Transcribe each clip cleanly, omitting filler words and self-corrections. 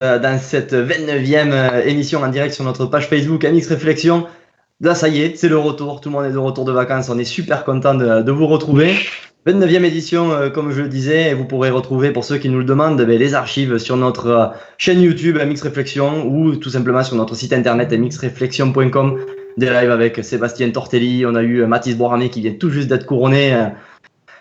dans cette 29e émission en direct sur notre page Facebook MX Réflexion. Là, ça y est, c'est le retour. Tout le monde est de retour de vacances. On est super content de vous retrouver. 29e édition, comme je le disais, et vous pourrez retrouver, pour ceux qui nous le demandent, les archives sur notre chaîne YouTube MX Réflexion ou tout simplement sur notre site internet mxreflexion.com. Des lives avec Sébastien Tortelli. On a eu Mathis Boramé qui vient tout juste d'être couronné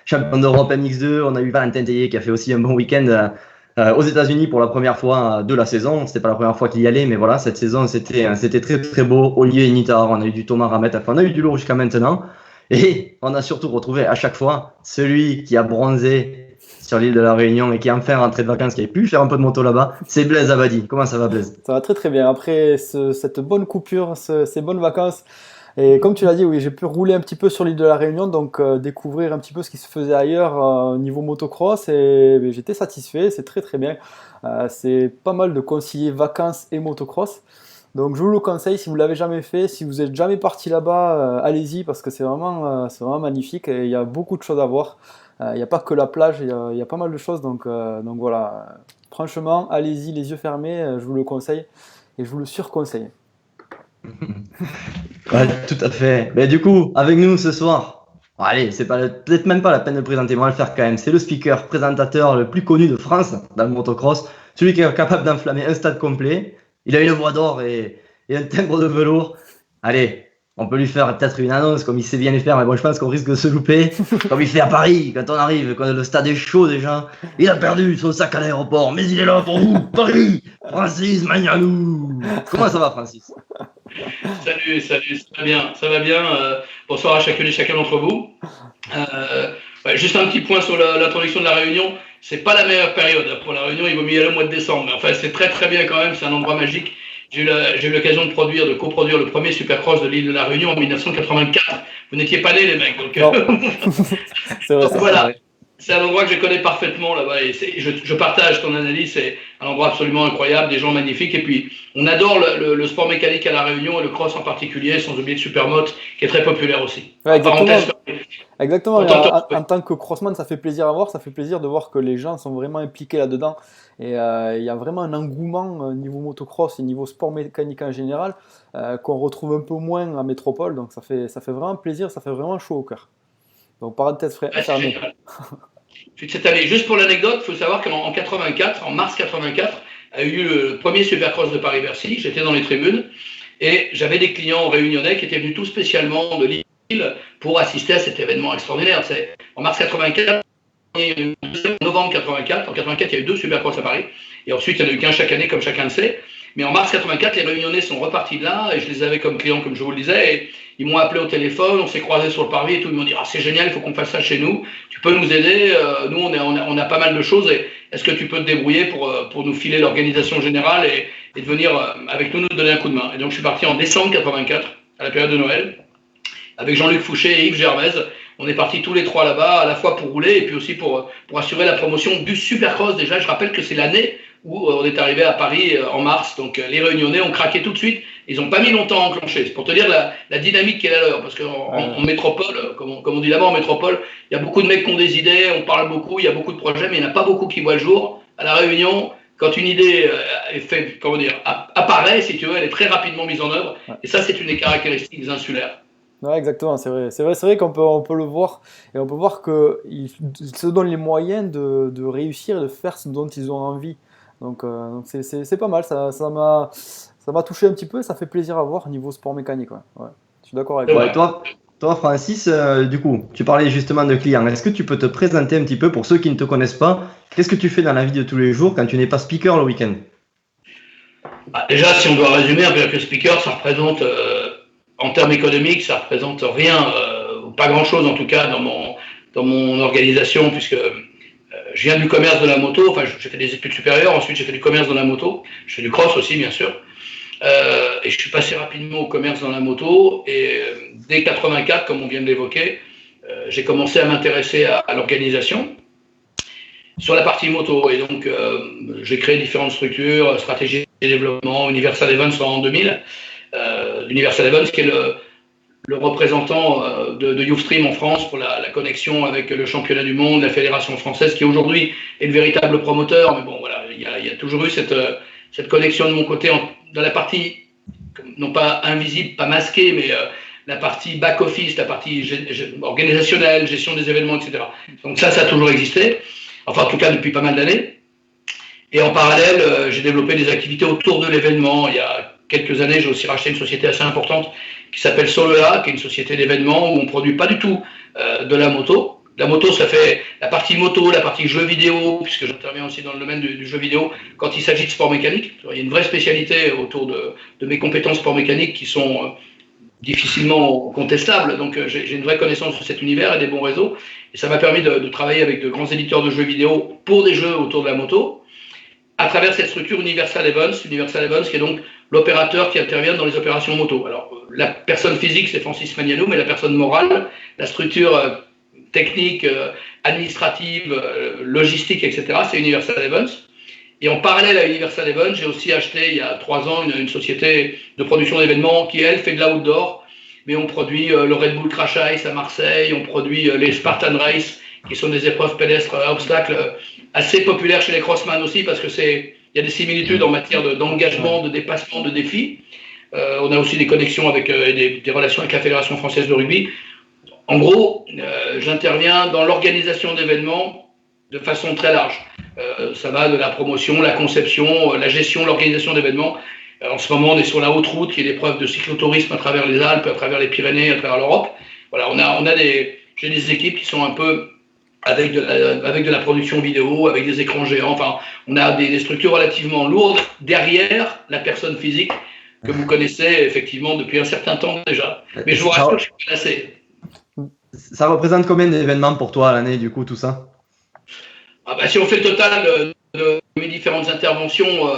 champion d'Europe MX2. On a eu Valentin Tellier qui a fait aussi un bon week-end aux États-Unis pour la première fois de la saison. C'était pas la première fois qu'il y allait, mais voilà, cette saison, c'était très très beau. Olivier Initar, on a eu du Thomas Ramet, enfin, on a eu du lourd jusqu'à maintenant. Et on a surtout retrouvé à chaque fois celui qui a bronzé sur l'île de la Réunion et qui est enfin rentré de vacances, qui avait pu faire un peu de moto là-bas. C'est Blaise Abadi. Comment ça va, Blaise? Ça va très très bien. Après cette bonne coupure, ces bonnes vacances, et comme tu l'as dit, oui, j'ai pu rouler un petit peu sur l'île de la Réunion, donc découvrir un petit peu ce qui se faisait ailleurs au niveau motocross, et j'étais satisfait, c'est très très bien. C'est pas mal de concilier vacances et motocross. Donc je vous le conseille si vous l'avez jamais fait, si vous êtes jamais parti là-bas, allez-y parce que c'est vraiment magnifique et il y a beaucoup de choses à voir. Il n'y a pas que la plage, il y a pas mal de choses, donc voilà. Franchement, allez-y les yeux fermés, je vous le conseille et je vous le surconseille. Ouais, tout à fait. Mais du coup, avec nous ce soir, bon, allez, c'est pas peut-être même pas la peine de le présenter, mais on va le faire quand même. C'est le speaker, présentateur le plus connu de France dans le motocross, celui qui est capable d'enflammer un stade complet. Il a une voix d'or et un timbre de velours. Allez, on peut lui faire peut-être une annonce comme il sait bien les faire, mais bon, je pense qu'on risque de se louper. Comme il fait à Paris, quand on arrive, quand le stade est chaud déjà. Il a perdu son sac à l'aéroport, mais il est là pour vous, Paris, Francis Magnanou. Comment ça va, Francis? Salut, ça va bien. Bonsoir à chacune et chacun d'entre vous. Ouais, juste un petit point sur l'introduction de la Réunion. C'est pas la meilleure période pour la Réunion. Il vaut mieux y aller au mois de décembre. Mais enfin, c'est très très bien quand même. C'est un endroit magique. J'ai eu l'occasion de coproduire le premier Supercross de l'île de la Réunion en 1984. Vous n'étiez pas nés les mecs, donc, Non, c'est vrai, donc ça. voilà. C'est un endroit que je connais parfaitement là-bas et je partage ton analyse. C'est un endroit absolument incroyable, des gens magnifiques. Et puis, on adore le sport mécanique à La Réunion et le cross en particulier, sans oublier le supermoto qui est très populaire aussi. Ouais, En parenthèse, exactement. content En tant que crossman, ça fait plaisir à voir, ça fait plaisir de voir que les gens sont vraiment impliqués là-dedans. Et il y a vraiment un engouement niveau motocross et niveau sport mécanique en général qu'on retrouve un peu moins en métropole. Donc ça fait vraiment plaisir, ça fait vraiment chaud au cœur. Donc parenthèse c'est fermée. génial. Cette année, juste pour l'anecdote, il faut savoir qu'en 84, en mars 84, a eu le premier Supercross de Paris-Bercy. J'étais dans les tribunes et j'avais des clients réunionnais qui étaient venus tout spécialement de l'île pour assister à cet événement extraordinaire. C'est en mars 84 et en novembre 84. En 84, il y a eu deux Supercross à Paris et ensuite il y en a eu qu'un chaque année, comme chacun le sait. Mais en mars 84, les Réunionnais sont repartis de là et je les avais comme clients, comme je vous le disais. Et ils m'ont appelé au téléphone, on s'est croisés sur le parvis et tout. Ils m'ont dit ah, c'est génial, il faut qu'on fasse ça chez nous. Tu peux nous aider. Nous, on a pas mal de choses. Et est-ce que tu peux te débrouiller pour nous filer l'organisation générale et de venir avec nous donner un coup de main? Et donc, je suis parti en décembre 84, à la période de Noël, avec Jean-Luc Fouché et Yves Gervais. On est partis tous les trois là-bas, à la fois pour rouler et puis aussi pour assurer la promotion du Supercross. Déjà, je rappelle que c'est l'année où on est arrivé à Paris en mars. Donc les Réunionnais ont craqué tout de suite. Ils n'ont pas mis longtemps à enclencher. C'est pour te dire la dynamique qui est la leur. Parce qu'en métropole, comme on dit là-bas en métropole, il y a beaucoup de mecs qui ont des idées, on parle beaucoup, il y a beaucoup de projets, mais il n'y en a pas beaucoup qui voient le jour. À La Réunion, quand une idée est faite, apparaît, si tu veux, elle est très rapidement mise en œuvre. Et ça, c'est une des caractéristiques insulaires. Ouais, exactement, c'est vrai on peut le voir et on peut voir qu'ils se donnent les moyens de réussir et de faire ce dont ils ont envie. Donc c'est pas mal, ça m'a touché un petit peu, ça fait plaisir à voir niveau sport mécanique. Ouais. Ouais, je suis d'accord avec toi. Ouais, toi, Francis, du coup, tu parlais justement de clients. Est-ce que tu peux te présenter un petit peu pour ceux qui ne te connaissent pas? Qu'est-ce que tu fais dans la vie de tous les jours quand tu n'es pas speaker le week-end? Déjà, si on doit résumer, un peu que speaker, ça représente, en termes économiques, ça représente rien, pas grand-chose en tout cas dans mon organisation, puisque je viens du commerce de la moto, enfin j'ai fait des études supérieures, ensuite j'ai fait du commerce dans la moto, je fais du cross aussi bien sûr, et je suis passé rapidement au commerce dans la moto, et dès 84, comme on vient de l'évoquer, j'ai commencé à m'intéresser à l'organisation sur la partie moto, et donc j'ai créé différentes structures, stratégie de développement, Universal Events en 2000, Universal Events qui est le représentant de Youthstream en France pour la connexion avec le championnat du monde, la fédération française qui aujourd'hui est le véritable promoteur. Mais bon, voilà, il y a toujours eu cette connexion de mon côté dans la partie, non pas invisible, pas masquée, mais la partie back-office, la partie organisationnelle, gestion des événements, etc. Donc ça a toujours existé, enfin en tout cas depuis pas mal d'années. Et en parallèle, j'ai développé des activités autour de l'événement. Il y a quelques années, j'ai aussi racheté une société assez importante qui s'appelle Solola, qui est une société d'événements où on ne produit pas du tout de la moto. La moto, ça fait la partie moto, la partie jeux vidéo, puisque j'interviens aussi dans le domaine du jeu vidéo quand il s'agit de sport mécanique. Il y a une vraie spécialité autour de mes compétences sport mécanique qui sont difficilement contestables. Donc j'ai une vraie connaissance de cet univers et des bons réseaux. Et ça m'a permis de travailler avec de grands éditeurs de jeux vidéo pour des jeux autour de la moto, à travers cette structure Universal Events qui est donc l'opérateur qui intervient dans les opérations moto. Alors, la personne physique, c'est Francis Magnanou, mais la personne morale, la structure technique, administrative, logistique, etc., c'est Universal Events. Et en parallèle à Universal Events, j'ai aussi acheté il y a 3 ans une société de production d'événements qui, elle, fait de l'outdoor. Mais on produit le Red Bull Crash Ice à Marseille, on produit les Spartan Race, qui sont des épreuves pédestres à obstacles assez populaires chez les crossman aussi, parce il y a des similitudes en matière d'engagement, de dépassement, de défis. On a aussi des connexions avec des relations avec la Fédération française de rugby. En gros, j'interviens dans l'organisation d'événements de façon très large. Ça va de la promotion, la conception, la gestion, l'organisation d'événements. En ce moment, on est sur la haute route, qui est l'épreuve de cyclotourisme à travers les Alpes, à travers les Pyrénées, à travers l'Europe. Voilà, j'ai des équipes qui sont un peu avec de la production vidéo, avec des écrans géants. Enfin, on a des structures relativement lourdes derrière la personne physique que vous connaissez effectivement depuis un certain temps déjà. Mais je vous rassure, je suis placé. Ça représente combien d'événements pour toi à l'année, du coup, tout ça? Si on fait le total de mes différentes interventions,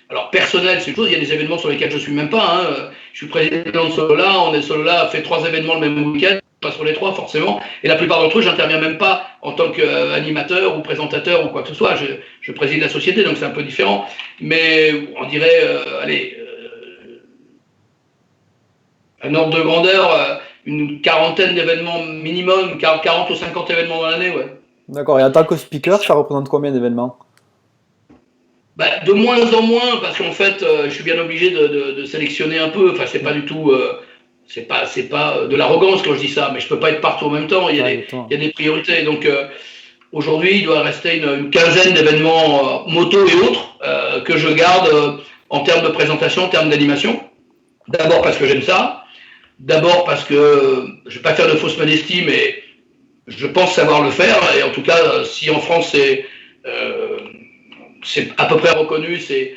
alors personnelles, c'est une chose, il y a des événements sur lesquels je ne suis même pas. Je suis président de Solola, Solola a fait 3 événements le même week-end, pas sur les 3 forcément, et la plupart d'entre eux, j'interviens même pas en tant qu'animateur ou présentateur ou quoi que ce soit, je préside la société, donc c'est un peu différent, mais on dirait, un ordre de grandeur, une quarantaine d'événements minimum, 40 ou 50 événements dans l'année, ouais. D'accord, et en tant que speaker, ça représente combien d'événements? De moins en moins, parce qu'en fait, je suis bien obligé de sélectionner un peu, enfin c'est pas du tout... c'est pas de l'arrogance quand je dis ça, mais je peux pas être partout en même temps, il y a des priorités. Donc aujourd'hui, il doit rester une quinzaine d'événements moto et autres que je garde en termes de présentation, en termes d'animation. D'abord parce que j'aime ça, d'abord parce que je vais pas faire de fausse modestie, mais je pense savoir le faire, et en tout cas, si en France c'est à peu près reconnu, c'est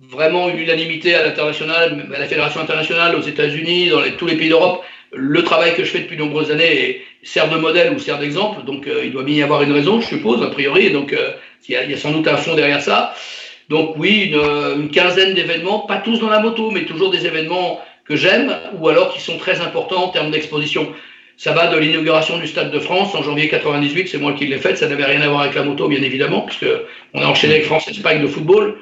vraiment une unanimité à l'international, à la Fédération internationale, aux États-Unis, dans tous les pays d'Europe. Le travail que je fais depuis de nombreuses années sert de modèle ou sert d'exemple, donc il doit bien y avoir une raison, je suppose, a priori, donc il y a sans doute un fond derrière ça. Donc oui, une quinzaine d'événements, pas tous dans la moto, mais toujours des événements que j'aime, ou alors qui sont très importants en termes d'exposition. Ça va de l'inauguration du Stade de France en janvier 98, c'est moi qui l'ai faite, ça n'avait rien à voir avec la moto, bien évidemment, puisqu'on a enchaîné avec France-Espagne de football.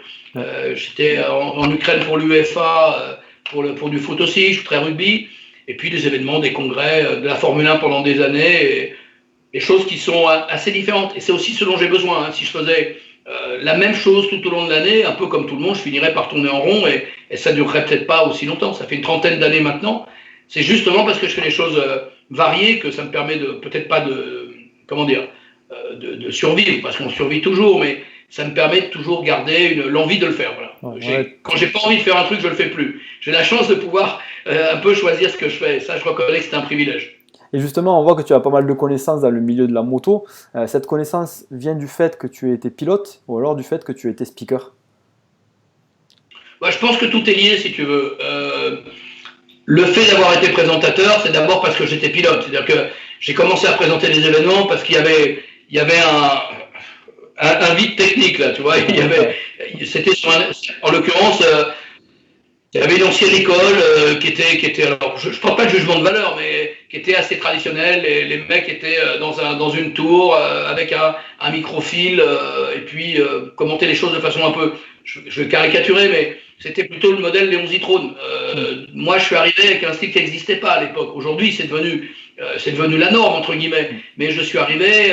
J'étais en Ukraine pour l'UEFA, pour du foot aussi, je suis très rugby, et puis des événements, des congrès, de la Formule 1 pendant des années, et choses qui sont assez différentes. Et c'est aussi ce dont j'ai besoin. Si je faisais la même chose tout au long de l'année, un peu comme tout le monde, je finirais par tourner en rond, et ça ne durerait peut-être pas aussi longtemps. Ça fait une trentaine d'années maintenant. C'est justement parce que je fais les choses variées que ça me permet peut-être pas de survivre, parce qu'on survit toujours, mais ça me permet de toujours garder l'envie de le faire. Voilà. Quand j'ai pas envie de faire un truc, je le fais plus. J'ai la chance de pouvoir un peu choisir ce que je fais. Ça, je reconnais que c'est un privilège. Et justement, on voit que tu as pas mal de connaissances dans le milieu de la moto. Cette connaissance vient du fait que tu étais pilote ou alors du fait que tu étais speaker? Je pense que tout est lié, si tu veux. Le fait d'avoir été présentateur, c'est d'abord parce que j'étais pilote. C'est-à-dire que j'ai commencé à présenter les événements parce qu'il y avait un vide technique là, tu vois. C'était en l'occurrence, il y avait une ancienne école qui était, alors je ne parle pas de jugement de valeur, mais qui était assez traditionnelle. Les mecs étaient dans une tour avec un microfil et puis commentaient les choses de façon un peu, je vais caricaturer, mais c'était plutôt le modèle Léon Zitrone. Moi, je suis arrivé avec un style qui n'existait pas à l'époque. Aujourd'hui, c'est devenu la norme, entre guillemets. Mais je suis arrivé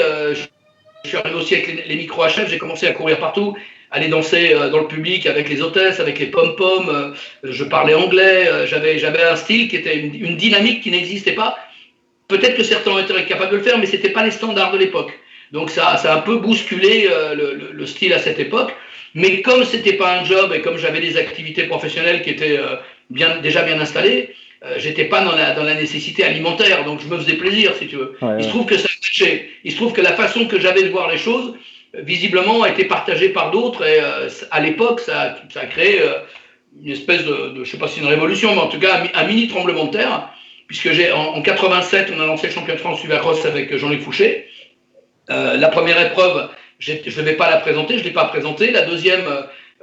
aussi avec les micros HF, j'ai commencé à courir partout, aller danser dans le public avec les hôtesses, avec les pom-pom. Je parlais anglais. J'avais un style qui était une dynamique qui n'existait pas. Peut-être que certains ont été capables de le faire, mais c'était pas les standards de l'époque. Donc ça a un peu bousculé le style à cette époque. Mais comme c'était pas un job et comme j'avais des activités professionnelles qui étaient déjà bien installées, j'étais pas dans la nécessité alimentaire, donc je me faisais plaisir, si tu veux. Ouais, il se trouve que ça marchait. Il se trouve que la façon que j'avais de voir les choses, visiblement, a été partagée par d'autres, et à l'époque, ça a créé une espèce de, je sais pas si une révolution, mais en tout cas un mini tremblement de terre, puisque en 87, on a lancé le championnat de France Supercross avec Jean-Luc Fouché. La première épreuve, je ne vais pas la présenter, je ne l'ai pas présentée. La deuxième,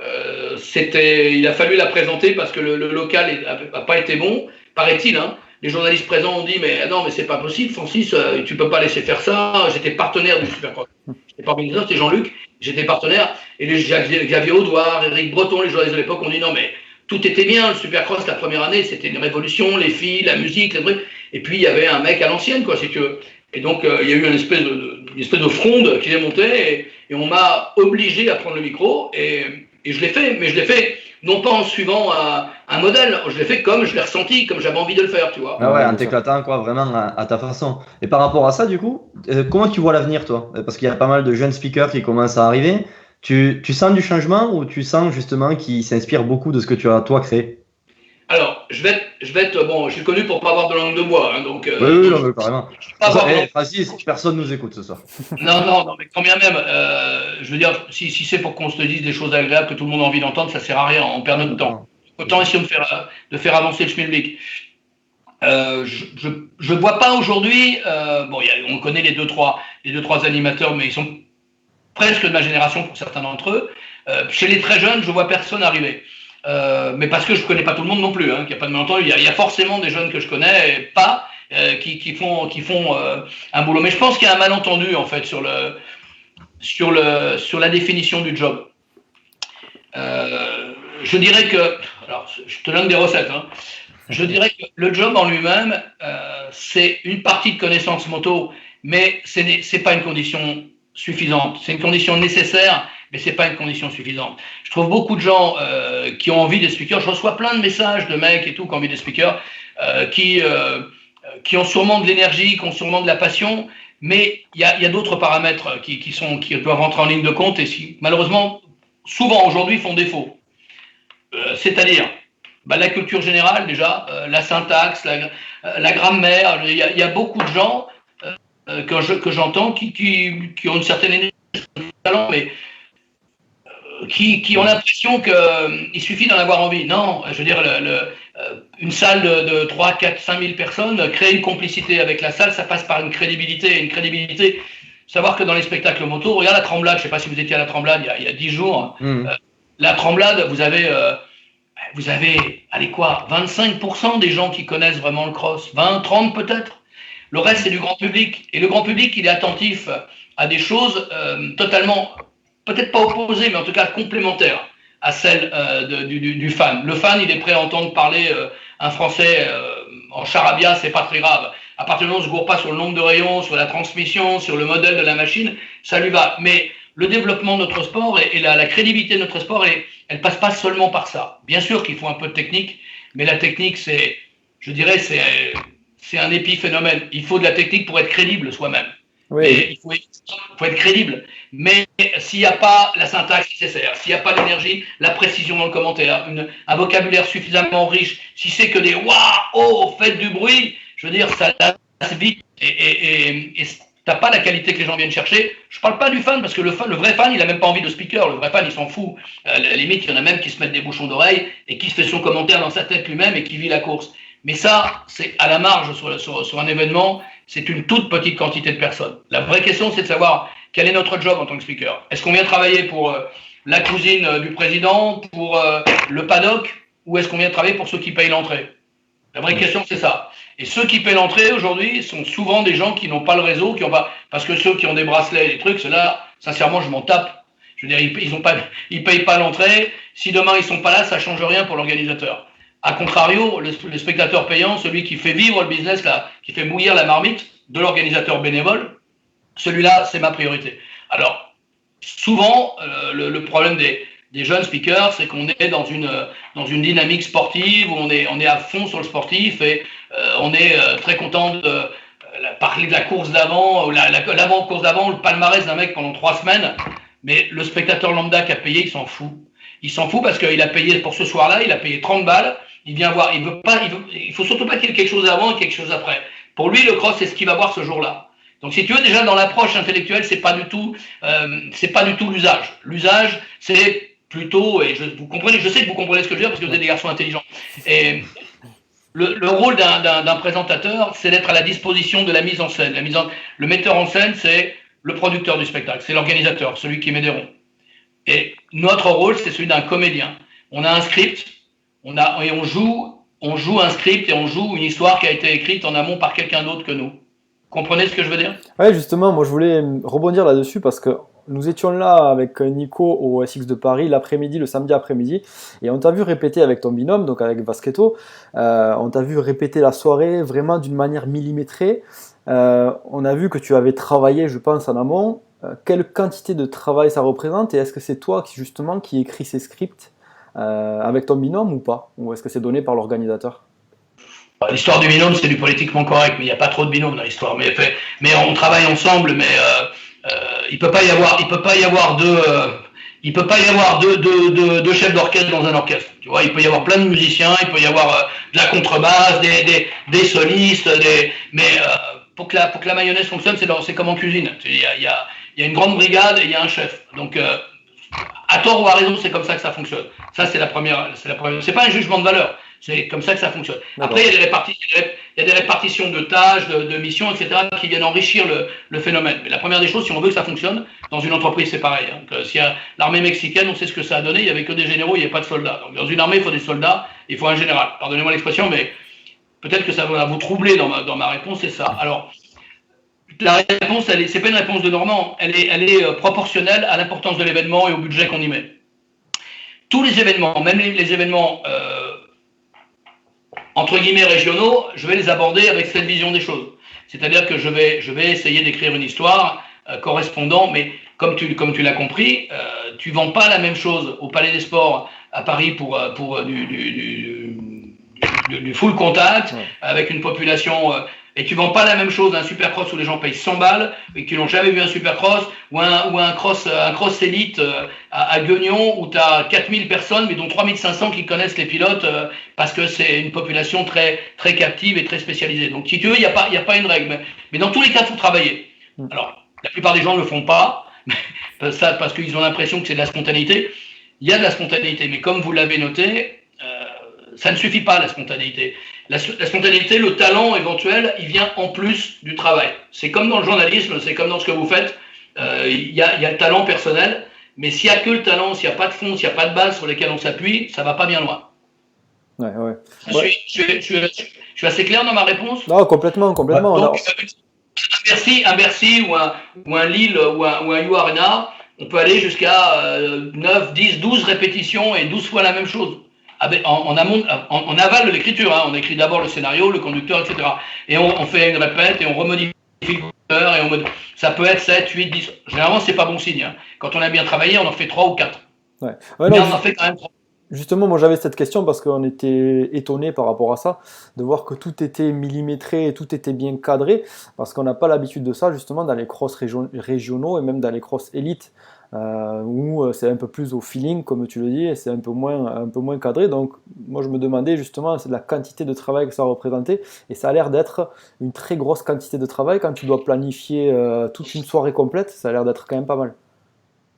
il a fallu la présenter parce que le local n'a pas été bon, paraît-il. Hein. Les journalistes présents ont dit mais non, mais c'est pas possible, Francis, tu peux pas laisser faire ça. J'étais partenaire du Supercross. J'étais pas organisateur, c'était Jean-Luc, j'étais partenaire. Et les Xavier Audouard, Éric Breton, les journalistes de l'époque ont dit non, mais tout était bien. Le Supercross, la première année, c'était une révolution, les filles, la musique, les trucs. Et puis il y avait un mec à l'ancienne, quoi, si tu veux. Et donc, il y a eu une espèce de fronde qui est montée et on m'a obligé à prendre le micro et je l'ai fait, mais je l'ai fait non pas en suivant un modèle, je l'ai fait comme je l'ai ressenti, comme j'avais envie de le faire, tu vois. Ah ouais, en t'éclatant, quoi, vraiment à ta façon. Et par rapport à ça, du coup, comment tu vois l'avenir, toi? Parce qu'il y a pas mal de jeunes speakers qui commencent à arriver. Tu sens du changement ou tu sens justement qu'ils s'inspirent beaucoup de ce que tu as, toi, créé? Alors, je vais être bon, je suis connu pour pas avoir de langue de bois, hein, donc. Oui, non, mais carrément. Hey, Francis, personne nous écoute ce soir. Non, mais quand bien même, je veux dire, si c'est pour qu'on se dise des choses agréables que tout le monde a envie d'entendre, ça sert à rien, on perd notre temps. Autant essayer de faire avancer le schmilblick. Je vois pas aujourd'hui, on connaît les deux trois animateurs, mais ils sont presque de ma génération pour certains d'entre eux. Chez les très jeunes, je vois personne arriver. Mais parce que je connais pas tout le monde non plus, hein, qu'il n'y a pas de malentendu. Il y a forcément des jeunes que je connais pas qui font un boulot. Mais je pense qu'il y a un malentendu en fait sur la définition du job. Je dirais que, alors je te donne des recettes. Hein. Je dirais que le job en lui-même, c'est une partie de connaissance moto, mais c'est pas une condition suffisante. C'est une condition nécessaire, mais c'est pas une condition suffisante. Je trouve beaucoup de gens qui ont envie d'être speakers. Je reçois plein de messages de mecs et tout qui ont envie d'être speakers, qui ont sûrement de l'énergie, qui ont sûrement de la passion, mais il y a d'autres paramètres qui doivent rentrer en ligne de compte et malheureusement, souvent aujourd'hui, font défaut. C'est-à-dire la culture générale déjà, la syntaxe, la grammaire. Il y a beaucoup de gens que j'entends qui ont une certaine énergie, mais qui ont l'impression qu'il suffit d'en avoir envie. Non, je veux dire, une salle de 3, 4, 5 000 personnes, créer une complicité avec la salle, ça passe par une crédibilité. Une crédibilité, savoir que dans les spectacles moto, regarde la Tremblade, je ne sais pas si vous étiez à la Tremblade il y a 10 jours, la Tremblade, vous avez, allez quoi, 25% des gens qui connaissent vraiment le cross, 20, 30 peut-être. Le reste, c'est du grand public. Et le grand public, il est attentif à des choses totalement, peut-être pas opposées, mais en tout cas complémentaires à celles du fan. Le fan, il est prêt à entendre parler un Français en charabia, c'est pas très grave. À partir du moment où on ne se gourre pas sur le nombre de rayons, sur la transmission, sur le modèle de la machine, ça lui va. Mais le développement de notre sport et la crédibilité de notre sport, elle passe pas seulement par ça. Bien sûr qu'il faut un peu de technique, mais la technique, c'est un épiphénomène. Il faut de la technique pour être crédible soi-même. Oui. Mais il faut être crédible. Mais s'il n'y a pas la syntaxe nécessaire, s'il n'y a pas l'énergie, la précision dans le commentaire, un vocabulaire suffisamment riche, si c'est que des waouh, oh, faites du bruit, je veux dire, ça passe vite et t'as pas la qualité que les gens viennent chercher. Je parle pas du fan parce que le vrai fan, il a même pas envie de speaker. Le vrai fan, il s'en fout. À la limite, il y en a même qui se mettent des bouchons d'oreille et qui se fait son commentaire dans sa tête lui-même et qui vit la course. Mais ça, c'est à la marge sur un événement, c'est une toute petite quantité de personnes. La vraie question, c'est de savoir quel est notre job en tant que speaker. Est-ce qu'on vient travailler pour la cousine du président, pour le paddock, ou est-ce qu'on vient travailler pour ceux qui payent l'entrée? La vraie question, c'est ça. Et ceux qui paient l'entrée aujourd'hui sont souvent des gens qui n'ont pas le réseau, parce que ceux qui ont des bracelets et des trucs, ceux-là, sincèrement, je m'en tape. Je veux dire, ils payent pas l'entrée. Si demain ils sont pas là, ça change rien pour l'organisateur. A contrario, le spectateur payant, celui qui fait vivre le business, là, qui fait bouillir la marmite de l'organisateur bénévole, celui-là, c'est ma priorité. Alors, souvent, le problème des jeunes speakers, c'est qu'on est dans une dynamique sportive où on est à fond sur le sportif et on est très content de parler de la course d'avant, l'avant-course d'avant, le palmarès d'un mec pendant 3 semaines. Mais le spectateur lambda qui a payé, il s'en fout. Il s'en fout parce qu'il a payé pour ce soir-là, il a payé 30 balles. Il vient voir, il faut surtout pas qu'il y ait quelque chose avant et quelque chose après. Pour lui, le cross, c'est ce qu'il va voir ce jour-là. Donc, si tu veux, déjà dans l'approche intellectuelle, c'est pas du tout l'usage. L'usage, c'est plutôt, et je sais que vous comprenez ce que je veux dire parce que vous êtes des garçons intelligents. Et le rôle d'un présentateur, c'est d'être à la disposition de la mise en scène. Le metteur en scène, c'est le producteur du spectacle, c'est l'organisateur, celui qui met des ronds. Et notre rôle, c'est celui d'un comédien. On a un script, et on joue un script et on joue une histoire qui a été écrite en amont par quelqu'un d'autre que nous. Comprenez ce que je veux dire? Ouais, justement, moi je voulais rebondir là-dessus parce que nous étions là avec Nico au SX de Paris l'après-midi, le samedi après-midi, et on t'a vu répéter avec ton binôme, donc avec Basketto. On t'a vu répéter la soirée vraiment d'une manière millimétrée. On a vu que tu avais travaillé, je pense, en amont. Quelle quantité de travail ça représente et est-ce que c'est toi qui écris ces scripts avec ton binôme ou pas? Ou est-ce que c'est donné par l'organisateur? L'histoire du binôme, c'est du politiquement correct, mais il n'y a pas trop de binôme dans l'histoire. Mais on travaille ensemble, mais il peut pas y avoir deux chefs d'orchestre dans un orchestre. Tu vois, il peut y avoir plein de musiciens, il peut y avoir de la contrebasse, des solistes, mais pour que la mayonnaise fonctionne, c'est comme en cuisine. Il y a une grande brigade et il y a un chef. Donc à tort ou à raison, c'est comme ça que ça fonctionne. Ça, c'est la première. C'est pas un jugement de valeur. C'est comme ça que ça fonctionne. Après, il y a des répartitions de tâches, de missions, etc., qui viennent enrichir le phénomène. Mais la première des choses, si on veut que ça fonctionne, dans une entreprise, c'est pareil. Donc, s'il y a l'armée mexicaine, on sait ce que ça a donné, il n'y avait que des généraux, il n'y avait pas de soldats. Donc, dans une armée, il faut des soldats, il faut un général. Pardonnez-moi l'expression, mais peut-être que ça va vous troubler dans ma réponse, c'est ça. Alors, la réponse, c'est pas une réponse de Normand, elle est proportionnelle à l'importance de l'événement et au budget qu'on y met. Tous les événements, même les événements entre guillemets régionaux, je vais les aborder avec cette vision des choses. C'est-à-dire que je vais essayer d'écrire une histoire correspondant, mais comme tu l'as compris, tu vends pas la même chose au Palais des Sports à Paris pour du full contact, avec une population, et tu vends pas la même chose à un supercross où les gens payent 100 balles et qui n'ont jamais vu un supercross, ou un cross élite à Guignon où tu as 4000 personnes, mais dont 3500 qui connaissent les pilotes parce que c'est une population très, très captive et très spécialisée. Donc, si tu veux, il n'y a pas une règle. Mais dans tous les cas, il faut travailler. Alors, la plupart des gens ne le font pas, parce qu'ils ont l'impression que c'est de la spontanéité. Il y a de la spontanéité, mais comme vous l'avez noté, ça ne suffit pas, la spontanéité. La spontanéité, le talent éventuel, il vient en plus du travail. C'est comme dans le journalisme, c'est comme dans ce que vous faites. Il y a le talent personnel, mais s'il n'y a que le talent, s'il n'y a pas de fond, s'il n'y a pas de base sur lesquelles on s'appuie, ça ne va pas bien loin. Ouais. Je suis assez clair dans ma réponse? Non, complètement. Donc, un Bercy ou un Lille ou un U Arena, on peut aller jusqu'à 9, 10, 12 répétitions et 12 fois la même chose. En aval de l'écriture, hein. On écrit d'abord le scénario, le conducteur, etc. Et on fait une répète et on remodifie le conducteur et ça peut être 7, 8, 10. Généralement, c'est pas bon signe, hein. Quand on a bien travaillé, on en fait 3 ou 4. Ouais, mais on en fait quand même 3. Justement, moi j'avais cette question parce qu'on était étonné par rapport à ça, de voir que tout était millimétré et tout était bien cadré, parce qu'on n'a pas l'habitude de ça justement dans les crosses régionaux et même dans les crosses élites, où c'est un peu plus au feeling, comme tu le dis, et c'est un peu moins cadré. Donc moi je me demandais justement, c'est de la quantité de travail que ça représentait, et ça a l'air d'être une très grosse quantité de travail quand tu dois planifier toute une soirée complète. Ça a l'air d'être quand même pas mal.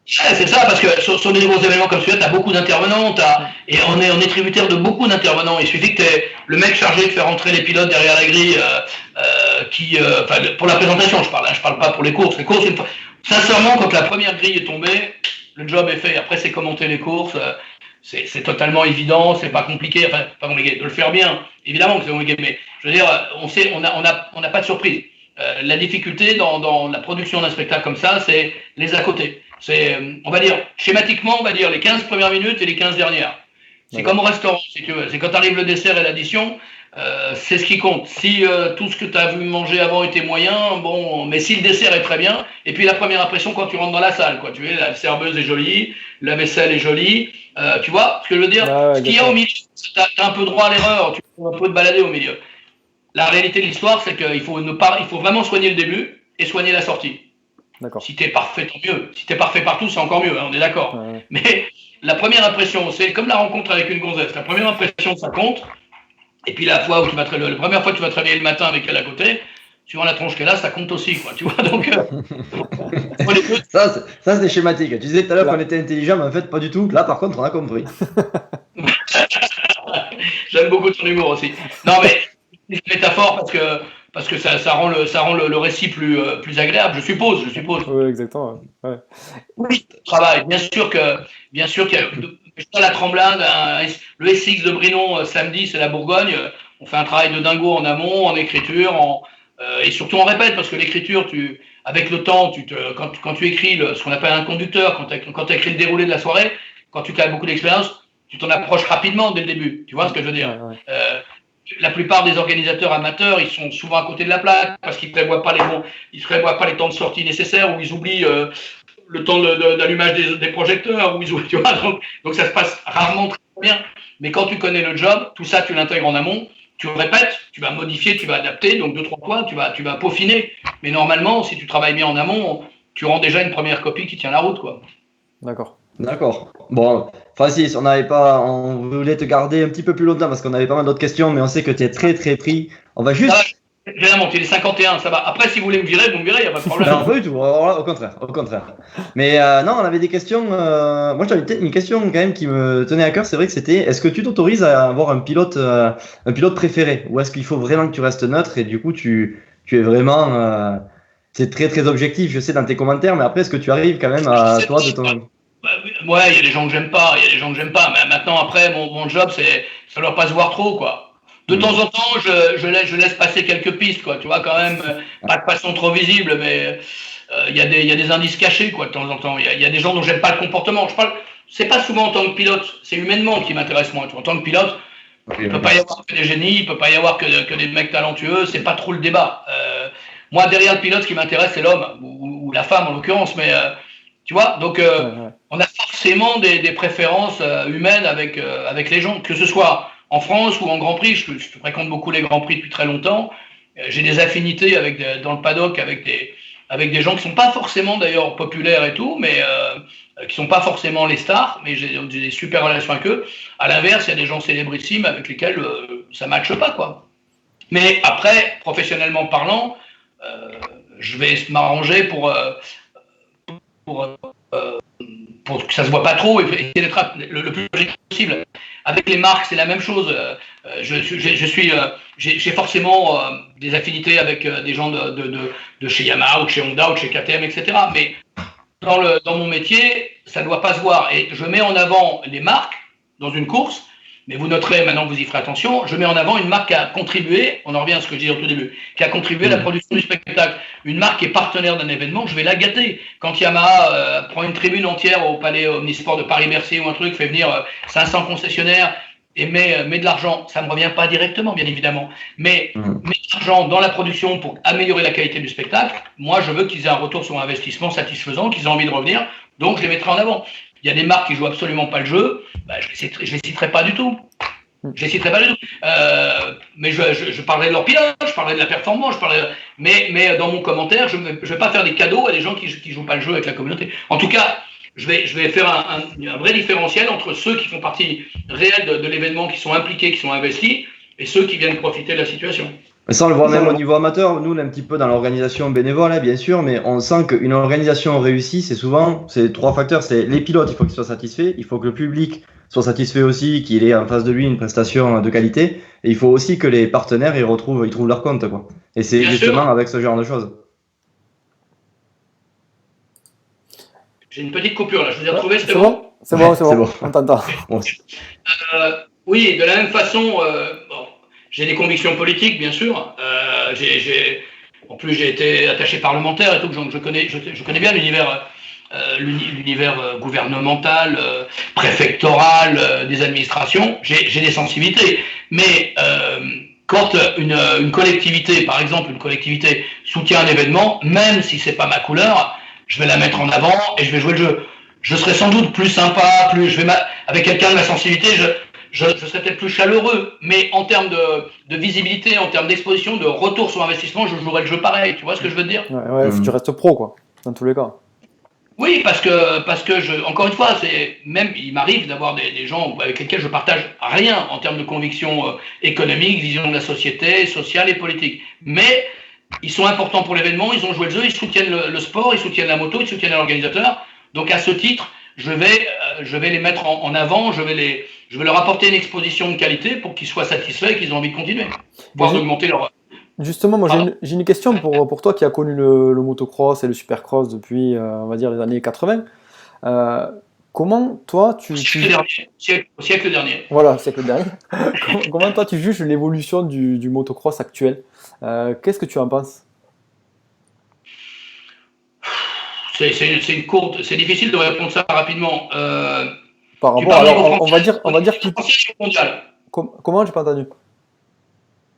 C'est ça, parce que sur des gros événements comme celui-là, tu as beaucoup d'intervenants, et on est tributaire de beaucoup d'intervenants. Il suffit que tu es le mec chargé de faire entrer les pilotes derrière la grille, pour la présentation, je parle pas pour les courses. Les courses, sincèrement, quand la première grille est tombée, le job est fait. Après, c'est commenter les courses. C'est totalement évident, c'est pas compliqué. Enfin, pas compliqué de le faire bien, évidemment que c'est compliqué, mais je veux dire, on n'a pas de surprise. La difficulté dans la production d'un spectacle comme ça, c'est les à côté. C'est, on va dire, schématiquement, on va dire les 15 premières minutes et les 15 dernières. C'est comme au restaurant, si tu veux. C'est quand arrive le dessert et l'addition, c'est ce qui compte. Si tout ce que tu as vu manger avant était moyen, bon, mais si le dessert est très bien, et puis la première impression quand tu rentres dans la salle, quoi, tu vois, la serveuse est jolie, la vaisselle est jolie, tu vois ce que je veux dire? Ce qu'il y a au milieu, tu as un peu droit à l'erreur, tu peux un peu te balader au milieu. La réalité de l'histoire, c'est qu'il faut vraiment soigner le début et soigner la sortie. Si tu es parfait, tant mieux. Si tu es parfait partout, c'est encore mieux, hein, on est d'accord. Ouais. Mais la première impression, c'est comme la rencontre avec une gonzesse. La première impression, ça compte. Et puis la première fois que tu vas te réveiller le matin avec elle à côté, suivant la tronche qu'elle a, ça compte aussi, quoi. Tu vois, donc. Ça, c'est schématique. Tu disais tout à l'heure qu'on était intelligent, mais en fait, pas du tout. Là, par contre, on a compris. J'aime beaucoup ton humour aussi. Non, mais c'est une métaphore parce que ça rend le récit plus agréable, je suppose. Oui, exactement. Ouais. Oui, travail. Bien sûr qu'il y a la Tremblade, le SX de Brinon samedi, c'est la Bourgogne. On fait un travail de dingo en amont, en écriture, et surtout on répète, parce que l'écriture, avec le temps, quand tu écris ce qu'on appelle un conducteur, quand tu écris le déroulé de la soirée, quand tu as beaucoup d'expérience, tu t'en approches rapidement dès le début. Tu vois ce que je veux dire? Ouais. La plupart des organisateurs amateurs, ils sont souvent à côté de la plaque parce qu'ils ne prévoient pas les temps de sortie nécessaires, ou ils oublient le temps d'allumage des projecteurs, tu vois, donc ça se passe rarement très bien. Mais quand tu connais le job, tout ça tu l'intègres en amont, tu le répètes, tu vas modifier, tu vas adapter, donc 2-3 fois tu vas peaufiner. Mais normalement, si tu travailles bien en amont, tu rends déjà une première copie qui tient la route, quoi. D'accord. Bon, Francis, on voulait te garder un petit peu plus longtemps parce qu'on avait pas mal d'autres questions, mais on sait que tu es très très pris. On va juste. Je vais la monter, les 51, ça va. Après, si vous voulez me virer, vous me virez, il n'y a pas de problème. Non, pas du tout, au contraire. Mais non, on avait des questions. Moi, j'avais une question quand même qui me tenait à cœur. C'est vrai que c'était, est-ce que tu t'autorises à avoir un pilote préféré, ou est-ce qu'il faut vraiment que tu restes neutre et du coup tu es vraiment, c'est très très objectif, je sais, dans tes commentaires, mais après, est-ce que tu arrives quand même à toi de ton. Ouais, il y a des gens que j'aime pas, mais maintenant, après, mon job, ça doit pas se voir trop, quoi. De temps en temps, je laisse passer quelques pistes, quoi. Tu vois, quand même, pas de façon trop visible, mais il y a des indices cachés, quoi, de temps en temps. Il y a des gens dont j'aime pas le comportement. C'est pas souvent en tant que pilote, c'est humainement qui m'intéresse moins. En tant que pilote, il peut pas y avoir que des génies, il peut pas y avoir que des mecs talentueux, c'est pas trop le débat. Moi, derrière le pilote, ce qui m'intéresse, c'est l'homme, ou la femme en l'occurrence, mais tu vois, donc on a forcément des préférences humaines avec les gens, que ce soit en France ou en Grand Prix. Je fréquente beaucoup les Grands Prix depuis très longtemps. J'ai des affinités dans le paddock avec des gens qui sont pas forcément d'ailleurs populaires et tout, mais qui sont pas forcément les stars, mais j'ai des super relations avec eux. À l'inverse, il y a des gens célébrissimes avec lesquels ça matche pas, quoi. Mais après, professionnellement parlant, je vais m'arranger pour que ça se voit pas trop et essayer d'être le plus logique possible. Avec les marques, c'est la même chose. J'ai forcément des affinités avec des gens de chez Yamaha ou de chez Honda ou de chez KTM, etc. Mais dans mon métier, ça ne doit pas se voir. Et je mets en avant les marques dans une course. Mais vous noterez, maintenant que vous y ferez attention, je mets en avant une marque qui a contribué, on en revient à ce que je disais au tout début, qui a contribué à la production du spectacle. Une marque qui est partenaire d'un événement, je vais la gâter. Quand Yamaha prend une tribune entière au Palais Omnisport de Paris-Bercy ou un truc, fait venir 500 concessionnaires et met de l'argent, ça ne me revient pas directement, bien évidemment, mais met de l'argent dans la production pour améliorer la qualité du spectacle. Moi, je veux qu'ils aient un retour sur investissement satisfaisant, qu'ils aient envie de revenir, donc je les mettrai en avant. Il y a des marques qui jouent absolument pas le jeu, je les citerai pas du tout. Mais je parlerai de leur pilote, je parlerai de la performance, mais dans mon commentaire, je vais pas faire des cadeaux à des gens qui jouent pas le jeu avec la communauté. En tout cas, je vais faire un vrai différentiel entre ceux qui font partie réelle de l'événement, qui sont impliqués, qui sont investis, et ceux qui viennent profiter de la situation. Ça, on le voit même au niveau amateur. Nous, on est un petit peu dans l'organisation bénévole, bien sûr, mais on sent qu'une organisation réussie, c'est 3 facteurs. C'est les pilotes, il faut qu'ils soient satisfaits. Il faut que le public soit satisfait aussi, qu'il ait en face de lui une prestation de qualité. Et il faut aussi que les partenaires, ils trouvent leur compte, quoi. Et c'est bien justement sûr. Avec ce genre de choses. J'ai une petite coupure là, je vous ai retrouvé, c'était bon ? C'est bon, on t'entend. Oui, de la même façon, j'ai des convictions politiques, bien sûr. En plus, j'ai été attaché parlementaire et tout, donc je connais bien l'univers gouvernemental, préfectoral, des administrations. J'ai des sensibilités. Mais quand une collectivité, par exemple, une collectivité soutient un événement, même si c'est pas ma couleur, je vais la mettre en avant et je vais jouer le jeu. Je serai sans doute plus sympa, avec quelqu'un de ma sensibilité, je serai peut-être plus chaleureux, mais en termes de visibilité, en termes d'exposition, de retour sur investissement, je jouerai le jeu pareil. Tu vois ce que je veux te dire? Ouais, tu restes pro, quoi, dans tous les cas. Oui, parce que encore une fois, il m'arrive d'avoir des gens avec lesquels je partage rien en termes de conviction économique, vision de la société, sociale et politique. Mais ils sont importants pour l'événement, ils ont joué le jeu, ils soutiennent le sport, ils soutiennent la moto, ils soutiennent l'organisateur. Donc à ce titre, je vais les mettre en avant, je vais leur apporter une exposition de qualité pour qu'ils soient satisfaits et qu'ils aient envie de continuer, voire d'augmenter leur... Justement, moi j'ai une question pour toi qui as connu le motocross et le supercross depuis, on va dire, les années 80. Comment toi Au siècle dernier. Voilà, siècle dernier. Comment toi tu juges l'évolution du motocross actuel? Qu'est-ce que tu en penses? C'est difficile de répondre ça rapidement. Par rapport, alors, on va dire plutôt... mondial. Comment? J'ai pas entendu.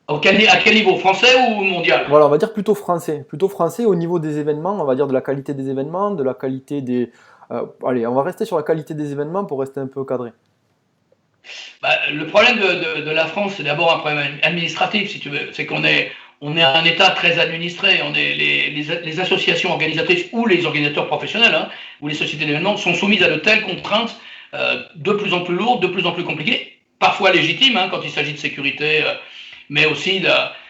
À quel niveau? Français ou mondial? Voilà, on va dire plutôt français. Plutôt français au niveau des événements, on va dire de la qualité des événements, de la qualité des... allez, on va rester sur la qualité des événements pour rester un peu cadré. Le problème de la France, c'est d'abord un problème administratif, si tu veux. C'est qu'on est un État très administré. Les associations organisatrices ou les organisateurs professionnels, hein, ou les sociétés d'événements sont soumises à de telles contraintes de plus en plus lourdes, de plus en plus compliquées, parfois légitimes hein, quand il s'agit de sécurité, mais aussi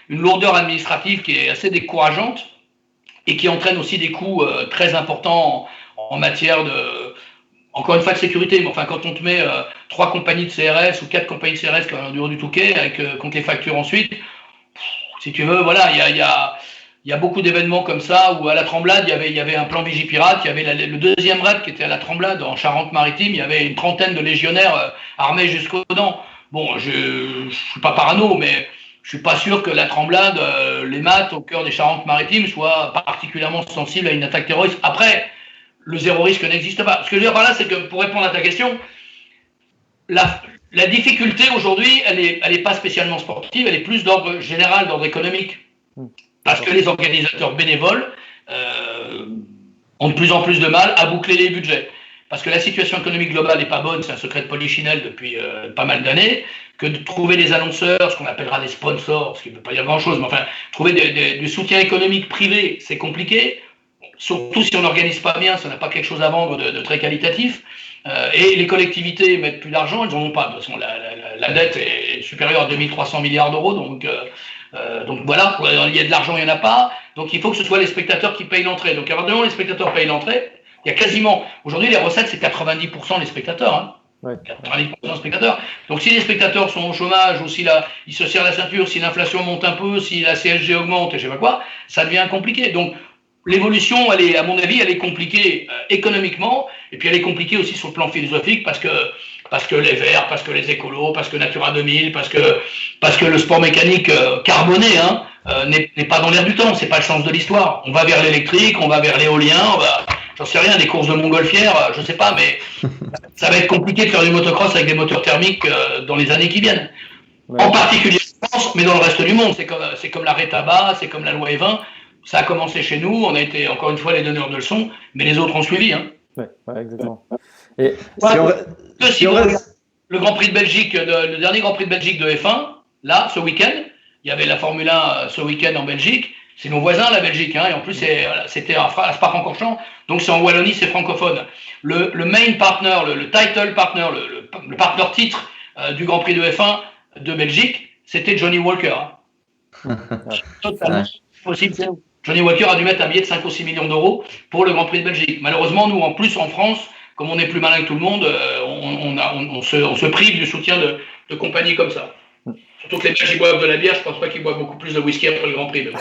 une lourdeur administrative qui est assez décourageante et qui entraîne aussi des coûts très importants en matière encore une fois de sécurité. Mais enfin, quand on te met 3 compagnies de CRS ou 4 compagnies de CRS qui ont du haut du Touquet, contre les factures ensuite, si tu veux, voilà, il y a beaucoup d'événements comme ça où à la Tremblade, il y avait un plan Vigipirate, il y avait le deuxième raid qui était à la Tremblade en Charente-Maritime, il y avait une trentaine de légionnaires armés jusqu'aux dents. Bon, je suis pas parano, mais je suis pas sûr que la Tremblade, les maths au cœur des Charentes-Maritimes soient particulièrement sensibles à une attaque terroriste. Après, le zéro risque n'existe pas. Ce que je veux dire par là, c'est que pour répondre à ta question, la difficulté aujourd'hui, elle est pas spécialement sportive, elle est plus d'ordre général, d'ordre économique. Parce que les organisateurs bénévoles ont de plus en plus de mal à boucler les budgets. Parce que la situation économique globale n'est pas bonne, c'est un secret de polichinelle depuis pas mal d'années, que de trouver des annonceurs, ce qu'on appellera des sponsors, ce qui ne veut pas dire grand-chose, mais enfin, trouver du soutien économique privé, c'est compliqué, surtout si on n'organise pas bien, si on n'a pas quelque chose à vendre de très qualitatif. Et les collectivités mettent plus d'argent, elles n'en ont pas. De toute façon, la dette est supérieure à 2300 milliards d'euros, donc voilà, il y a de l'argent, il n'y en a pas. Donc il faut que ce soit les spectateurs qui payent l'entrée. Donc à partir du moment où les spectateurs payent l'entrée, il y a quasiment, aujourd'hui les recettes c'est 90% les spectateurs. Hein. Ouais. 90% des spectateurs. Donc si les spectateurs sont au chômage ou ils se serrent la ceinture, si l'inflation monte un peu, si la CSG augmente et je sais pas quoi, ça devient compliqué. Donc l'évolution, à mon avis, elle est compliquée économiquement, et puis elle est compliquée aussi sur le plan philosophique parce que les Verts, parce que les écolos, parce que Natura 2000, parce que le sport mécanique carboné n'est pas dans l'air du temps, c'est pas le sens de l'histoire. On va vers l'électrique, on va vers l'éolien, j'en sais rien, des courses de montgolfière, je sais pas, mais ça va être compliqué de faire du motocross avec des moteurs thermiques dans les années qui viennent. Ouais. En particulier en France, mais dans le reste du monde, c'est comme l'arrêt tabac, c'est comme la loi E20. Ça a commencé chez nous, on a été encore une fois les donneurs de leçons, mais les autres ont suivi. Hein. Ouais, exactement. Et le Grand Prix de Belgique, le dernier Grand Prix de Belgique de F1, là, ce week-end, il y avait la Formule 1 ce week-end en Belgique. C'est nos voisins, la Belgique, hein, et en plus, c'était à Spa-Francorchamps, donc c'est en Wallonie, c'est francophone. Le main partner, le title partner, le partner titre du Grand Prix de F1 de Belgique, c'était Johnny Walker. Hein. Totalement possible. Johnny Walker a dû mettre un billet de 5 ou 6 millions d'euros pour le Grand Prix de Belgique. Malheureusement, nous, en plus, en France, comme on est plus malin que tout le monde, on se prive du soutien de compagnies comme ça. Surtout que les Belges, ils boivent de la bière, je pense pas qu'ils boivent beaucoup plus de whisky après le Grand Prix. Mais bon,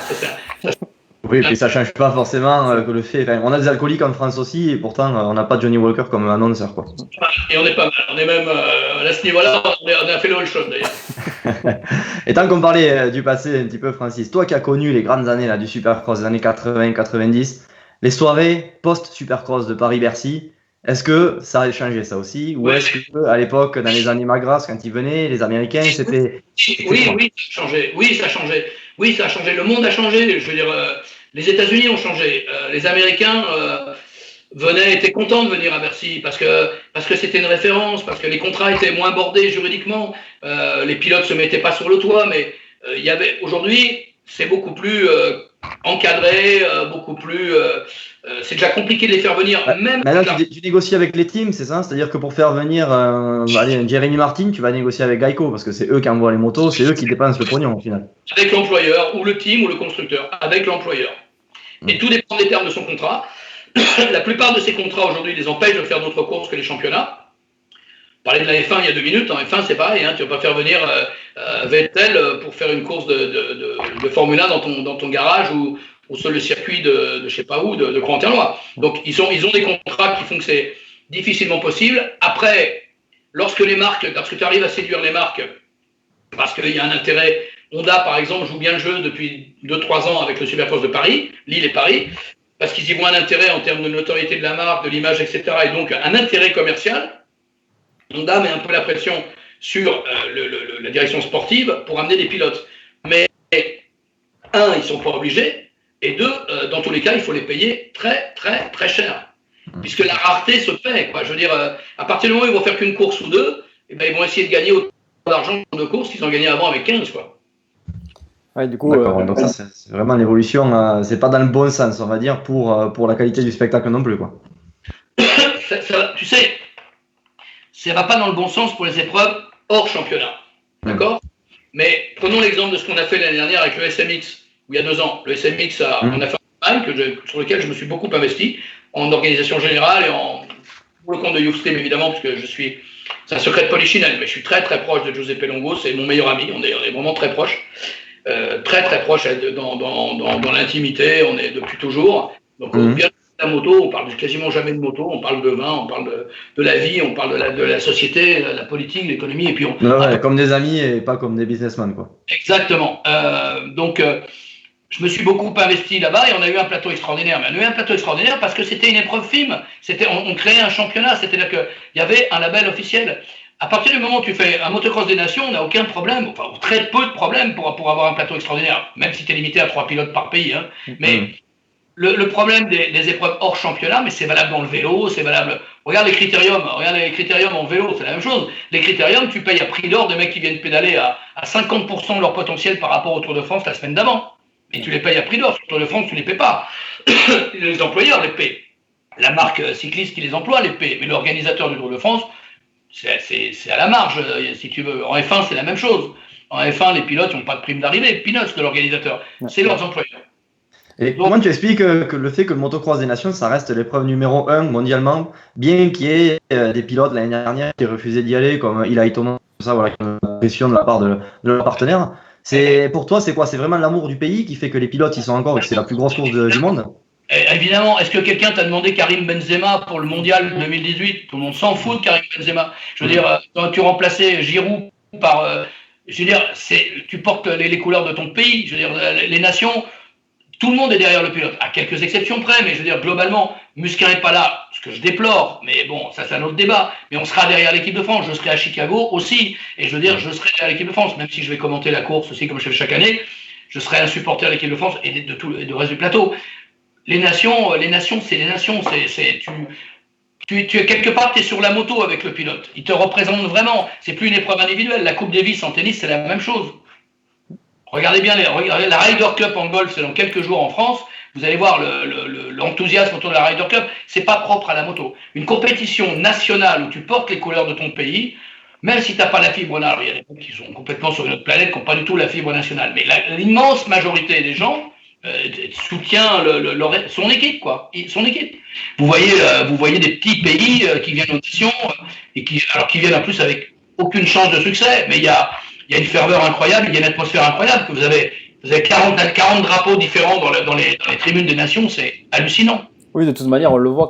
oui, et puis ça change pas forcément que le fait. Enfin, on a des alcooliques en France aussi, et pourtant, on n'a pas Johnny Walker comme annonceur, quoi. Et on est pas mal. On est même, à ce niveau-là, on a fait le all-shot, d'ailleurs. Et tant qu'on parlait du passé un petit peu, Francis, toi qui as connu les grandes années là, du Supercross des années 80-90, les soirées post-Supercross de Paris-Bercy, Est-ce que ça a changé ça aussi? Ou est-ce que à l'époque, dans les années Magras, quand ils venaient, les Américains, c'était. Oui, ça a changé. Oui, ça a changé. Oui, ça a changé. Le monde a changé. Je veux dire, les États-Unis ont changé. Les Américains étaient contents de venir à Bercy parce que c'était une référence, parce que les contrats étaient moins bordés juridiquement. Les pilotes se mettaient pas sur le toit, mais il y avait aujourd'hui, c'est beaucoup plus encadré, beaucoup plus. C'est déjà compliqué de les faire venir. Même maintenant, tu négocies avec les teams, c'est ça? C'est-à-dire que pour faire venir allez, Jeremy Martin, tu vas négocier avec Geico parce que c'est eux qui envoient les motos, c'est eux qui dépensent le pognon au final. Avec l'employeur, ou le team, ou le constructeur, avec l'employeur. Et tout dépend des termes de son contrat. La plupart de ces contrats aujourd'hui les empêchent de faire d'autres courses que les championnats. Parler de la F1 il y a 2 minutes, en F1 c'est pareil, hein, tu ne vas pas faire venir Vettel pour faire une course de Formule 1 dans ton garage ou sur le circuit de je sais pas où, de Croix-en-Ternois. Donc ils ont des contrats qui font que c'est difficilement possible. Après, lorsque tu arrives à séduire les marques, parce qu'il y a un intérêt, Honda par exemple joue bien le jeu depuis 2-3 ans avec le Supercross de Paris, Lille et Paris, parce qu'ils y voient un intérêt en termes de notoriété de la marque, de l'image, etc. Et donc un intérêt commercial. Honda met un peu la pression sur la direction sportive pour amener des pilotes. Mais, un, ils ne sont pas obligés, et deux, dans tous les cas, il faut les payer très, très, très cher. Puisque la rareté se paie, quoi. Je veux dire, à partir du moment où ils vont faire qu'une course ou deux, eh ben, ils vont essayer de gagner autant d'argent de courses qu'ils ont gagné avant avec 15, quoi. Ouais, du coup, donc ça, c'est vraiment l'évolution, c'est pas dans le bon sens, on va dire, pour la qualité du spectacle non plus, quoi. Tu sais, ça va pas dans le bon sens pour les épreuves hors championnat. D'accord ? Mais prenons l'exemple de ce qu'on a fait l'année dernière avec le SMX, où il y a 2 ans. Le SMX, on a fait un campagne sur lequel je me suis beaucoup investi, en organisation générale et pour le compte de YouStream, évidemment, parce que c'est un secret de Polichinelle, mais je suis très très proche de Giuseppe Longo, c'est mon meilleur ami, on est vraiment très proches. Très très proche dans l'intimité, on est depuis toujours. Donc bien la moto, on parle quasiment jamais de moto, on parle de vin, on parle de la vie, on parle de la société, la politique, l'économie, et puis comme des amis et pas comme des businessmen, quoi. Exactement. Donc je me suis beaucoup investi là-bas et on a eu un plateau extraordinaire. Mais on a eu un plateau extraordinaire parce que c'était une épreuve film. On créait un championnat, c'est-à-dire qu'il y avait un label officiel. À partir du moment où tu fais un motocross des nations, on n'a aucun problème, enfin très peu de problèmes pour avoir un plateau extraordinaire, même si tu es limité à 3 pilotes par pays. Hein. Mais le problème des épreuves hors championnat, mais c'est valable dans le vélo, c'est valable. Regarde les critériums en vélo, c'est la même chose. Les critériums, tu payes à prix d'or des mecs qui viennent pédaler à 50% de leur potentiel par rapport au Tour de France la semaine d'avant. Et tu les payes à prix d'or. Sur le Tour de France, tu ne les payes pas. Les employeurs les paient. La marque cycliste qui les emploie les paie. Mais l'organisateur du Tour de France, c'est à la marge, si tu veux. En F1, c'est la même chose. En F1, les pilotes n'ont pas de prime d'arrivée. Peanuts de l'organisateur. C'est leurs employeurs. Et comment tu expliques que le fait que le motocross des nations, ça reste l'épreuve numéro 1 mondialement, bien qu'il y ait des pilotes l'année dernière qui refusaient d'y aller, comme Eli Tomac, tout ça, voilà, une pression de la part de leur partenaire. Pour toi, c'est quoi? C'est vraiment l'amour du pays qui fait que les pilotes y sont encore et que c'est la plus grosse course du monde? Évidemment, est-ce que quelqu'un t'a demandé Karim Benzema pour le mondial 2018? Tout le monde s'en fout de Karim Benzema. Je veux dire, quand tu remplaçais Giroud par. Je veux dire, tu portes les couleurs de ton pays. Je veux dire, les nations. Tout le monde est derrière le pilote, à quelques exceptions près, mais je veux dire, globalement, Musquin n'est pas là, ce que je déplore, mais bon, ça c'est un autre débat. Mais on sera derrière l'équipe de France, je serai à Chicago aussi, et je veux dire, je serai derrière l'équipe de France, même si je vais commenter la course aussi, comme je fais chaque année, je serai un supporter de l'équipe de France et de reste du plateau. Les nations, c'est les nations, tu quelque part, tu es sur la moto avec le pilote. Il te représente vraiment, c'est plus une épreuve individuelle. La Coupe Davis en tennis, c'est la même chose. Regardez bien, regardez la Ryder Cup en golf, c'est dans quelques jours en France. Vous allez voir l'enthousiasme autour de la Ryder Cup. C'est pas propre à la moto. Une compétition nationale où tu portes les couleurs de ton pays, même si tu n'as pas la fibre nationale, il y a des gens qui sont complètement sur une autre planète, qui n'ont pas du tout la fibre nationale. Mais l'immense majorité des gens soutient son équipe, quoi. Son équipe. Vous voyez des petits pays qui viennent aux nations et qui viennent en plus avec aucune chance de succès, mais il y a une ferveur incroyable, il y a une atmosphère incroyable, que vous avez 40 drapeaux différents dans les tribunes des nations, c'est hallucinant. Oui, de toute manière, on le voit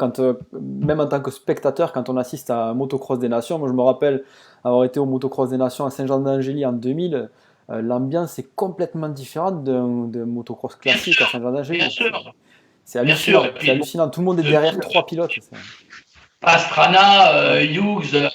même en tant que spectateur, quand on assiste à un motocross des nations. Moi, je me rappelle avoir été au motocross des nations à Saint-Jean-d'Angély en 2000. L'ambiance est complètement différente d'un motocross classique à Saint-Jean-d'Angély. Bien sûr. C'est hallucinant. C'est hallucinant. Tout le monde est derrière 3 pilotes. Pastrana, Hughes,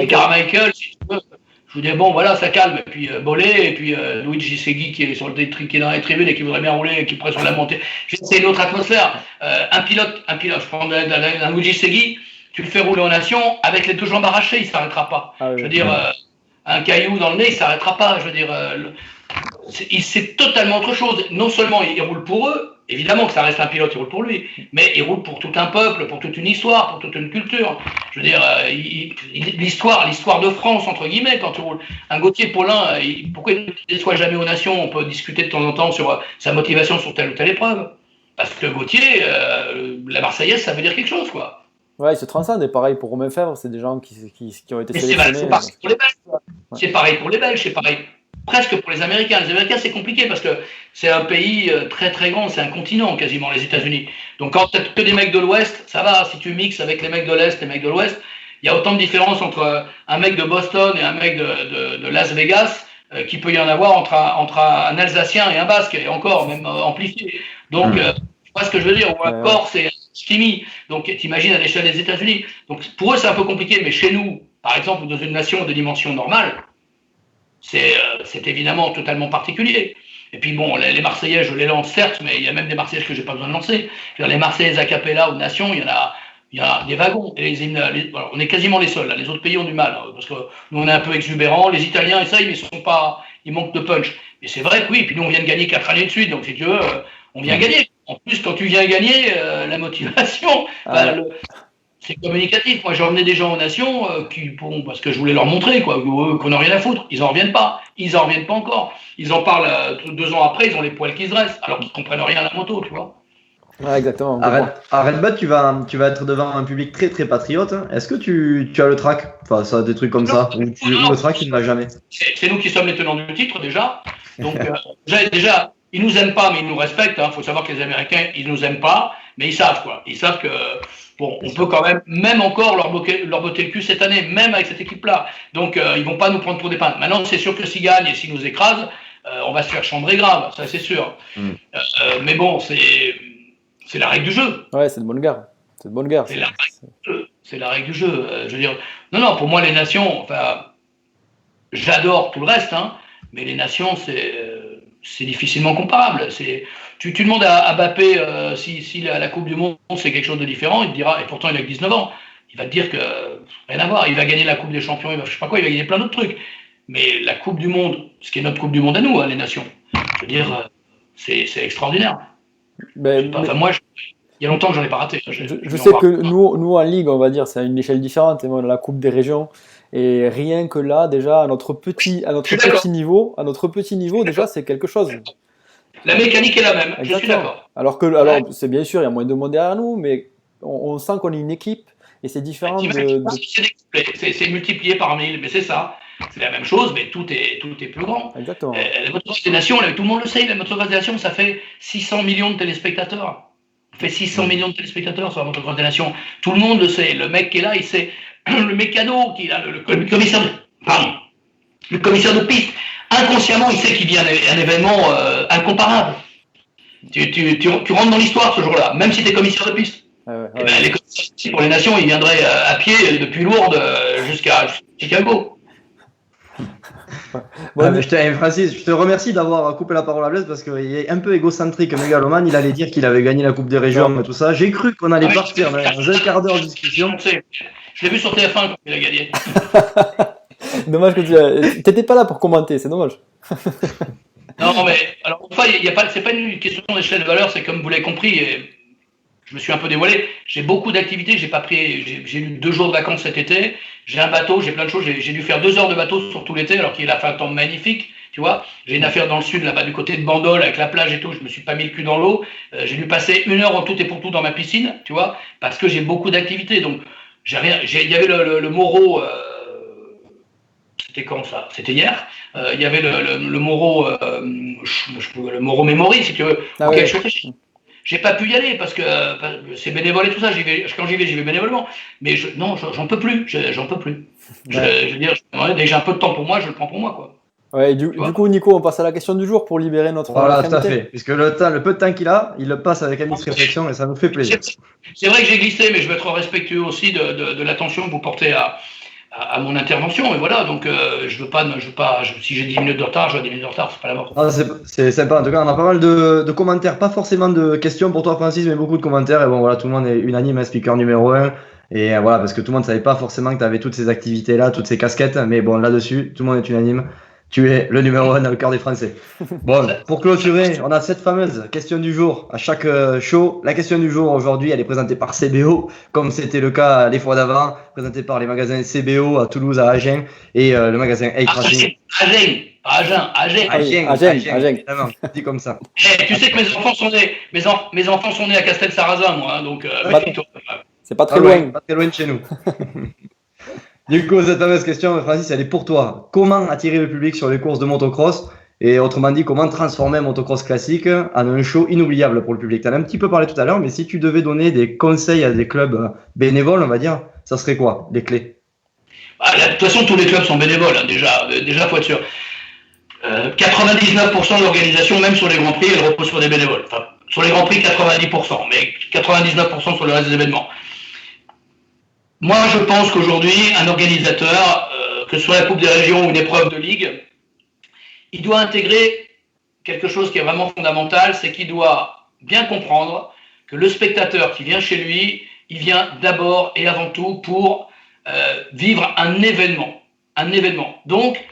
Carmichael, si tu veux. Je vous dis, bon, voilà, ça calme. Et puis Bollet, et puis Luigi Segui qui est sur qui est dans les tribunes et qui voudrait bien rouler et qui pourrait sur la montée. C'est une autre atmosphère. Un pilote, je prends un Luigi Segui, tu le fais rouler en nation, avec les 2 jambes arrachées, il ne s'arrêtera pas. Ah, oui, je veux dire, un caillou dans le nez, il ne s'arrêtera pas. Je veux dire, c'est totalement autre chose. Non seulement il roule pour eux, évidemment que ça reste un pilote, il roule pour lui, mais il roule pour tout un peuple, pour toute une histoire, pour toute une culture. Je veux dire, l'histoire de France, entre guillemets, quand tu roules. Un Gauthier Paulin, pourquoi il ne soit jamais aux Nations? On peut discuter de temps en temps sur sa motivation sur telle ou telle épreuve. Parce que Gauthier, la Marseillaise, ça veut dire quelque chose, quoi. Ouais, il se transcende, et pareil pour Romain Fèvre, c'est des gens qui ont été sélectionnés. C'est pareil pour les Belges, c'est pareil pour les Belges, c'est pareil presque pour les Américains. Les Américains, c'est compliqué parce que c'est un pays très très grand, c'est un continent quasiment, les États-Unis. Donc quand tu n'as que des mecs de l'Ouest, ça va. Si tu mixes avec les mecs de l'Est, les mecs de l'Ouest, il y a autant de différence entre un mec de Boston et un mec de Las Vegas qu'il peut y en avoir entre un Alsacien et un Basque, et encore, même amplifié. Donc, tu vois ce que je veux dire, ou un Corse et un Chimie. Donc, t'imagines à l'échelle des États-Unis. Donc, pour eux, c'est un peu compliqué, mais chez nous, par exemple, dans une nation de dimension normale, c'est évidemment totalement particulier. Et puis bon, les Marseillais, je les lance certes, mais il y a même des Marseillais que j'ai pas besoin de lancer. Les Marseillais a cappella aux Nations, il y a des wagons. Et alors, on est quasiment les seuls. Là. Les autres pays ont du mal, parce que nous on est un peu exubérants. Les Italiens essayent, mais ils manquent de punch. Mais c'est vrai que oui. Puis nous on vient de gagner 4 années de suite, donc si tu veux, on vient gagner. En plus, quand tu viens gagner, la motivation. C'est communicatif. Moi, j'emmenais des gens aux Nations parce que je voulais leur montrer qu'on n'a rien à foutre. Ils n'en reviennent pas. Ils n'en reviennent pas encore. Ils en parlent 2 ans après, ils ont les poils qui se dressent, alors qu'ils ne comprennent rien à la moto, tu vois. Ouais, exactement. À Red Bull, tu vas être devant un public très très patriote. Est-ce que tu as le track? Enfin, ça, des trucs comme ça. Ou le track, il ne l'a jamais. C'est nous qui sommes les tenants du titre, déjà. Donc, déjà, ils nous aiment pas, mais ils nous respectent. Faut savoir que les Américains, ils nous aiment pas, mais ils savent, quoi. Ils savent que. Bon, on peut quand même encore leur botter le cul cette année, même avec cette équipe-là. Donc, ils vont pas nous prendre pour des peintres. Maintenant, c'est sûr que s'ils gagnent et s'ils nous écrasent, on va se faire chambrer grave, ça c'est sûr. Mais bon, c'est la règle du jeu. Ouais, c'est de bonne guerre. C'est de bonne guerre. C'est la règle du jeu. Je veux dire, non, pour moi, les nations, enfin, j'adore tout le reste, hein, mais les nations, c'est difficilement comparable. Tu demandes à Mbappé si la Coupe du Monde c'est quelque chose de différent, il te dira, et pourtant il a que 19 ans, il va te dire que rien à voir, il va gagner la Coupe des Champions, je sais pas quoi, il va gagner plein d'autres trucs. Mais la Coupe du Monde, ce qui est notre Coupe du Monde à nous, hein, les nations, je veux dire, c'est extraordinaire. Moi, il y a longtemps que j'en ai pas raté. Je sais que nous en Ligue, on va dire, c'est à une échelle différente, et moi, la Coupe des régions. Et rien que là, déjà, à notre petit niveau, déjà, c'est quelque chose. La mécanique est la même, exactement. Je suis d'accord. Alors, c'est bien sûr, il y a moins de monde derrière nous, mais on sent qu'on est une équipe, et c'est différent C'est multiplié par 1000, mais c'est ça. C'est la même chose, mais tout est plus grand. Exactement. La motocross des nations, tout le monde le sait, la motocross des nations, ça fait 600 millions de téléspectateurs. On fait 600 millions de téléspectateurs sur la motocross des nations. Tout le monde le sait. Le mec qui est là, il sait. Le mécano, le commissaire de piste, inconsciemment, il sait qu'il vit un événement incomparable. Tu rentres dans l'histoire ce jour-là, même si tu es commissaire de piste. Les commissaires pour les nations, ils viendraient à pied depuis Lourdes jusqu'à Chicago. Francis, je te remercie d'avoir coupé la parole à Blaise parce qu'il est un peu égocentrique, mégalomane. Il allait dire qu'il avait gagné la Coupe des Régions et tout ça. J'ai cru qu'on allait partir dans un quart d'heure de discussion. Je l'ai vu sur TF1 quand il a gagné. Dommage que tu n'étais pas là pour commenter, c'est dommage. Non, mais alors, enfin, c'est pas une question d'échelle de valeur, c'est comme vous l'avez compris. Et je me suis un peu dévoilé. J'ai beaucoup d'activités. J'ai eu 2 jours de vacances cet été. J'ai un bateau, j'ai plein de choses. J'ai dû faire 2 heures de bateau sur tout l'été, alors qu'il a fait un temps magnifique. Tu vois, j'ai une affaire dans le sud, là-bas, du côté de Bandol, avec la plage et tout. Je me suis pas mis le cul dans l'eau. J'ai dû passer 1 heure en tout et pour tout dans ma piscine, tu vois, parce que j'ai beaucoup d'activités. Donc, il y avait le Moro. C'était quand ça? C'était hier. Il y avait le Moro, le Moro Memory, si tu veux. Ah ouais. J'ai pas pu y aller parce que c'est bénévole et tout ça. Quand j'y vais bénévolement. Mais j'en peux plus. J'en peux plus. Je veux dire, dès que j'ai un peu de temps pour moi, je le prends pour moi, quoi. Ouais, du coup, Nico, on passe à la question du jour pour libérer notre Voilà, tout à invité. fait. Puisque le peu de temps qu'il a, il le passe avec Amix Réflexion et ça nous fait plaisir. C'est vrai que j'ai glissé, mais je veux être respectueux aussi de l'attention que vous portez à mon intervention. Et voilà, donc si j'ai 10 minutes de retard, j'ai 10 minutes de retard, c'est pas la mort. Ah, c'est sympa. En tout cas, on a pas mal de commentaires, pas forcément de questions pour toi, Francis, mais beaucoup de commentaires. Et bon, voilà, tout le monde est unanime, speaker numéro 1. Et voilà, parce que tout le monde ne savait pas forcément que tu avais toutes ces activités-là, toutes ces casquettes. Mais bon, là-dessus, tout le monde est unanime. Tu es le numéro 1 dans le cœur des Français. Bon, pour clôturer, on a cette fameuse question du jour à chaque show. La question du jour aujourd'hui, elle est présentée par CBO, comme c'était le cas les fois d'avant, présentée par les magasins CBO à Toulouse, à Agen, et le magasin A-Tracing. Agen, évidemment, dit comme ça. Tu sais que mes enfants sont nés à Castel-Sarrazin, moi, hein, donc c'est pas très loin. Pas très loin de chez nous. Du coup, cette fameuse question, Francis, elle est pour toi. Comment attirer le public sur les courses de motocross? Et autrement dit, comment transformer un motocross classique en un show inoubliable pour le public? Tu en as un petit peu parlé tout à l'heure, mais si tu devais donner des conseils à des clubs bénévoles, on va dire, ça serait quoi, les clés? De toute façon, tous les clubs sont bénévoles, hein, déjà, faut être sûr. 99% de l'organisation, même sur les Grands Prix, elle repose sur des bénévoles. Enfin, sur les Grands Prix, 90%, mais 99% sur le reste des événements. Moi, je pense qu'aujourd'hui, un organisateur, que ce soit la Coupe des Régions ou une épreuve de ligue, il doit intégrer quelque chose qui est vraiment fondamental, c'est qu'il doit bien comprendre que le spectateur qui vient chez lui, il vient d'abord et avant tout pour vivre un événement. Donc,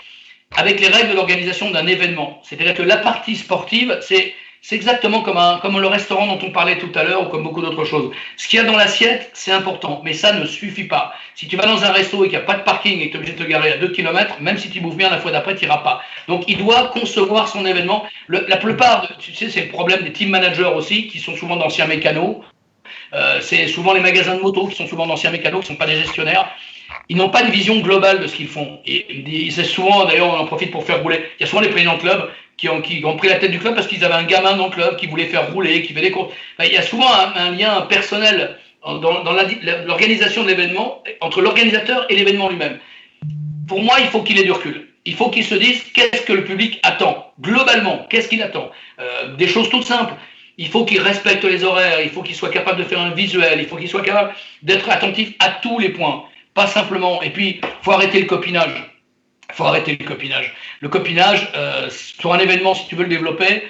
avec les règles de l'organisation d'un événement, c'est-à-dire que la partie sportive, c'est exactement comme le restaurant dont on parlait tout à l'heure ou comme beaucoup d'autres choses. Ce qu'il y a dans l'assiette, c'est important, mais ça ne suffit pas. Si tu vas dans un resto et qu'il n'y a pas de parking et que tu es obligé de te garer à 2 km, même si tu bouffes bien la fois d'après, tu n'iras pas. Donc il doit concevoir son événement. La plupart, tu sais, c'est le problème des team managers aussi, qui sont souvent d'anciens mécanos. C'est souvent les magasins de moto qui sont souvent d'anciens mécanos, qui ne sont pas des gestionnaires. Ils n'ont pas une vision globale de ce qu'ils font. Et c'est souvent, d'ailleurs, on en profite pour faire rouler. Il y a souvent les présidents de club qui ont pris la tête du club parce qu'ils avaient un gamin dans le club qui voulait faire rouler, qui fait des courses. Enfin, il y a souvent un lien personnel dans l'organisation de l'événement, entre l'organisateur et l'événement lui-même. Pour moi, il faut qu'il ait du recul. Il faut qu'il se dise qu'est-ce que le public attend. Globalement, qu'est-ce qu'il attend? Des choses toutes simples. Il faut qu'il respecte les horaires, il faut qu'il soit capable de faire un visuel, il faut qu'il soit capable d'être attentif à tous les points. Pas simplement. Et puis, il faut arrêter le copinage. Le copinage, sur un événement, si tu veux le développer,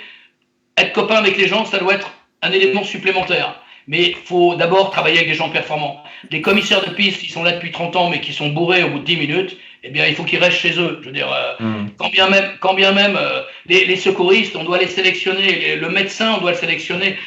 être copain avec les gens, ça doit être un élément supplémentaire. Mais il faut d'abord travailler avec des gens performants. Les commissaires de piste, qui sont là depuis 30 ans, mais qui sont bourrés au bout de 10 minutes, eh bien, il faut qu'ils restent chez eux. Je veux dire, quand bien même les secouristes, on doit les sélectionner. Le médecin, on doit le sélectionner.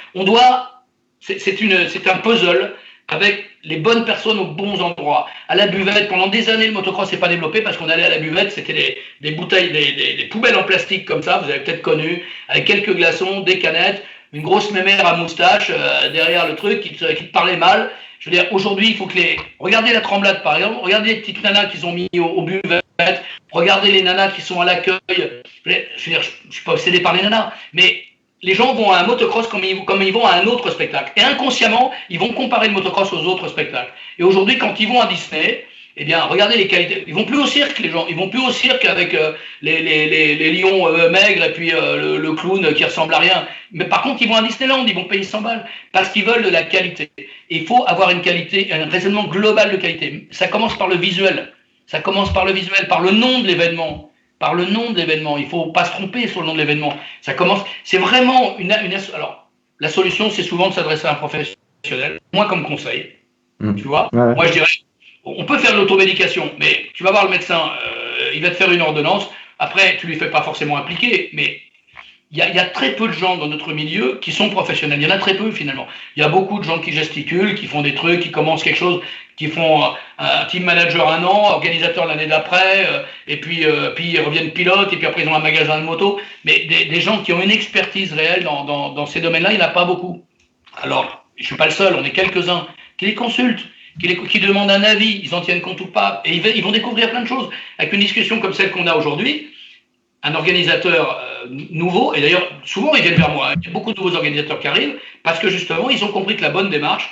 C'est un puzzle avec les bonnes personnes aux bons endroits. À la buvette, pendant des années, le motocross s'est pas développé parce qu'on allait à la buvette, c'était des bouteilles, des poubelles en plastique comme ça, vous avez peut-être connu, avec quelques glaçons, des canettes, une grosse mémère à moustache derrière le truc qui te parlait mal. Je veux dire, aujourd'hui, il faut que regardez la Tremblade par exemple, regardez les petites nanas qu'ils ont mis aux buvettes, regardez les nanas qui sont à l'accueil. Je veux dire, je suis pas obsédé par les nanas, mais les gens vont à un motocross comme ils vont à un autre spectacle. Et inconsciemment, ils vont comparer le motocross aux autres spectacles. Et aujourd'hui, quand ils vont à Disney, eh bien, regardez les qualités. Ils vont plus au cirque, les gens. Ils vont plus au cirque avec les lions maigres et puis le clown qui ressemble à rien. Mais par contre, ils vont à Disneyland, ils vont payer 100 balles parce qu'ils veulent de la qualité. Et il faut avoir une qualité, un raisonnement global de qualité. Ça commence par le visuel. Par le nom de l'événement. Il ne faut pas se tromper sur le nom de l'événement. C'est vraiment alors, la solution, c'est souvent de s'adresser à un professionnel. Moi, comme conseil, tu vois. Ouais. Moi, je dirais, on peut faire de l'automédication, mais tu vas voir le médecin, il va te faire une ordonnance. Après, tu lui fais pas forcément appliquer, mais il y a très peu de gens dans notre milieu qui sont professionnels. Il y en a très peu, finalement. Il y a beaucoup de gens qui gesticulent, qui font des trucs, qui commencent quelque chose, qui font un team manager 1 an, organisateur l'année d'après, et puis ils reviennent pilotes, et puis après ils ont un magasin de moto. Mais des gens qui ont une expertise réelle dans ces domaines-là, il n'y en a pas beaucoup. Alors, je ne suis pas le seul, on est quelques-uns qui les consultent, qui demandent un avis, ils en tiennent compte ou pas, et ils vont découvrir plein de choses. Avec une discussion comme celle qu'on a aujourd'hui, un organisateur nouveau, et d'ailleurs souvent ils viennent vers moi, il y a beaucoup de nouveaux organisateurs qui arrivent, parce que justement ils ont compris que la bonne démarche,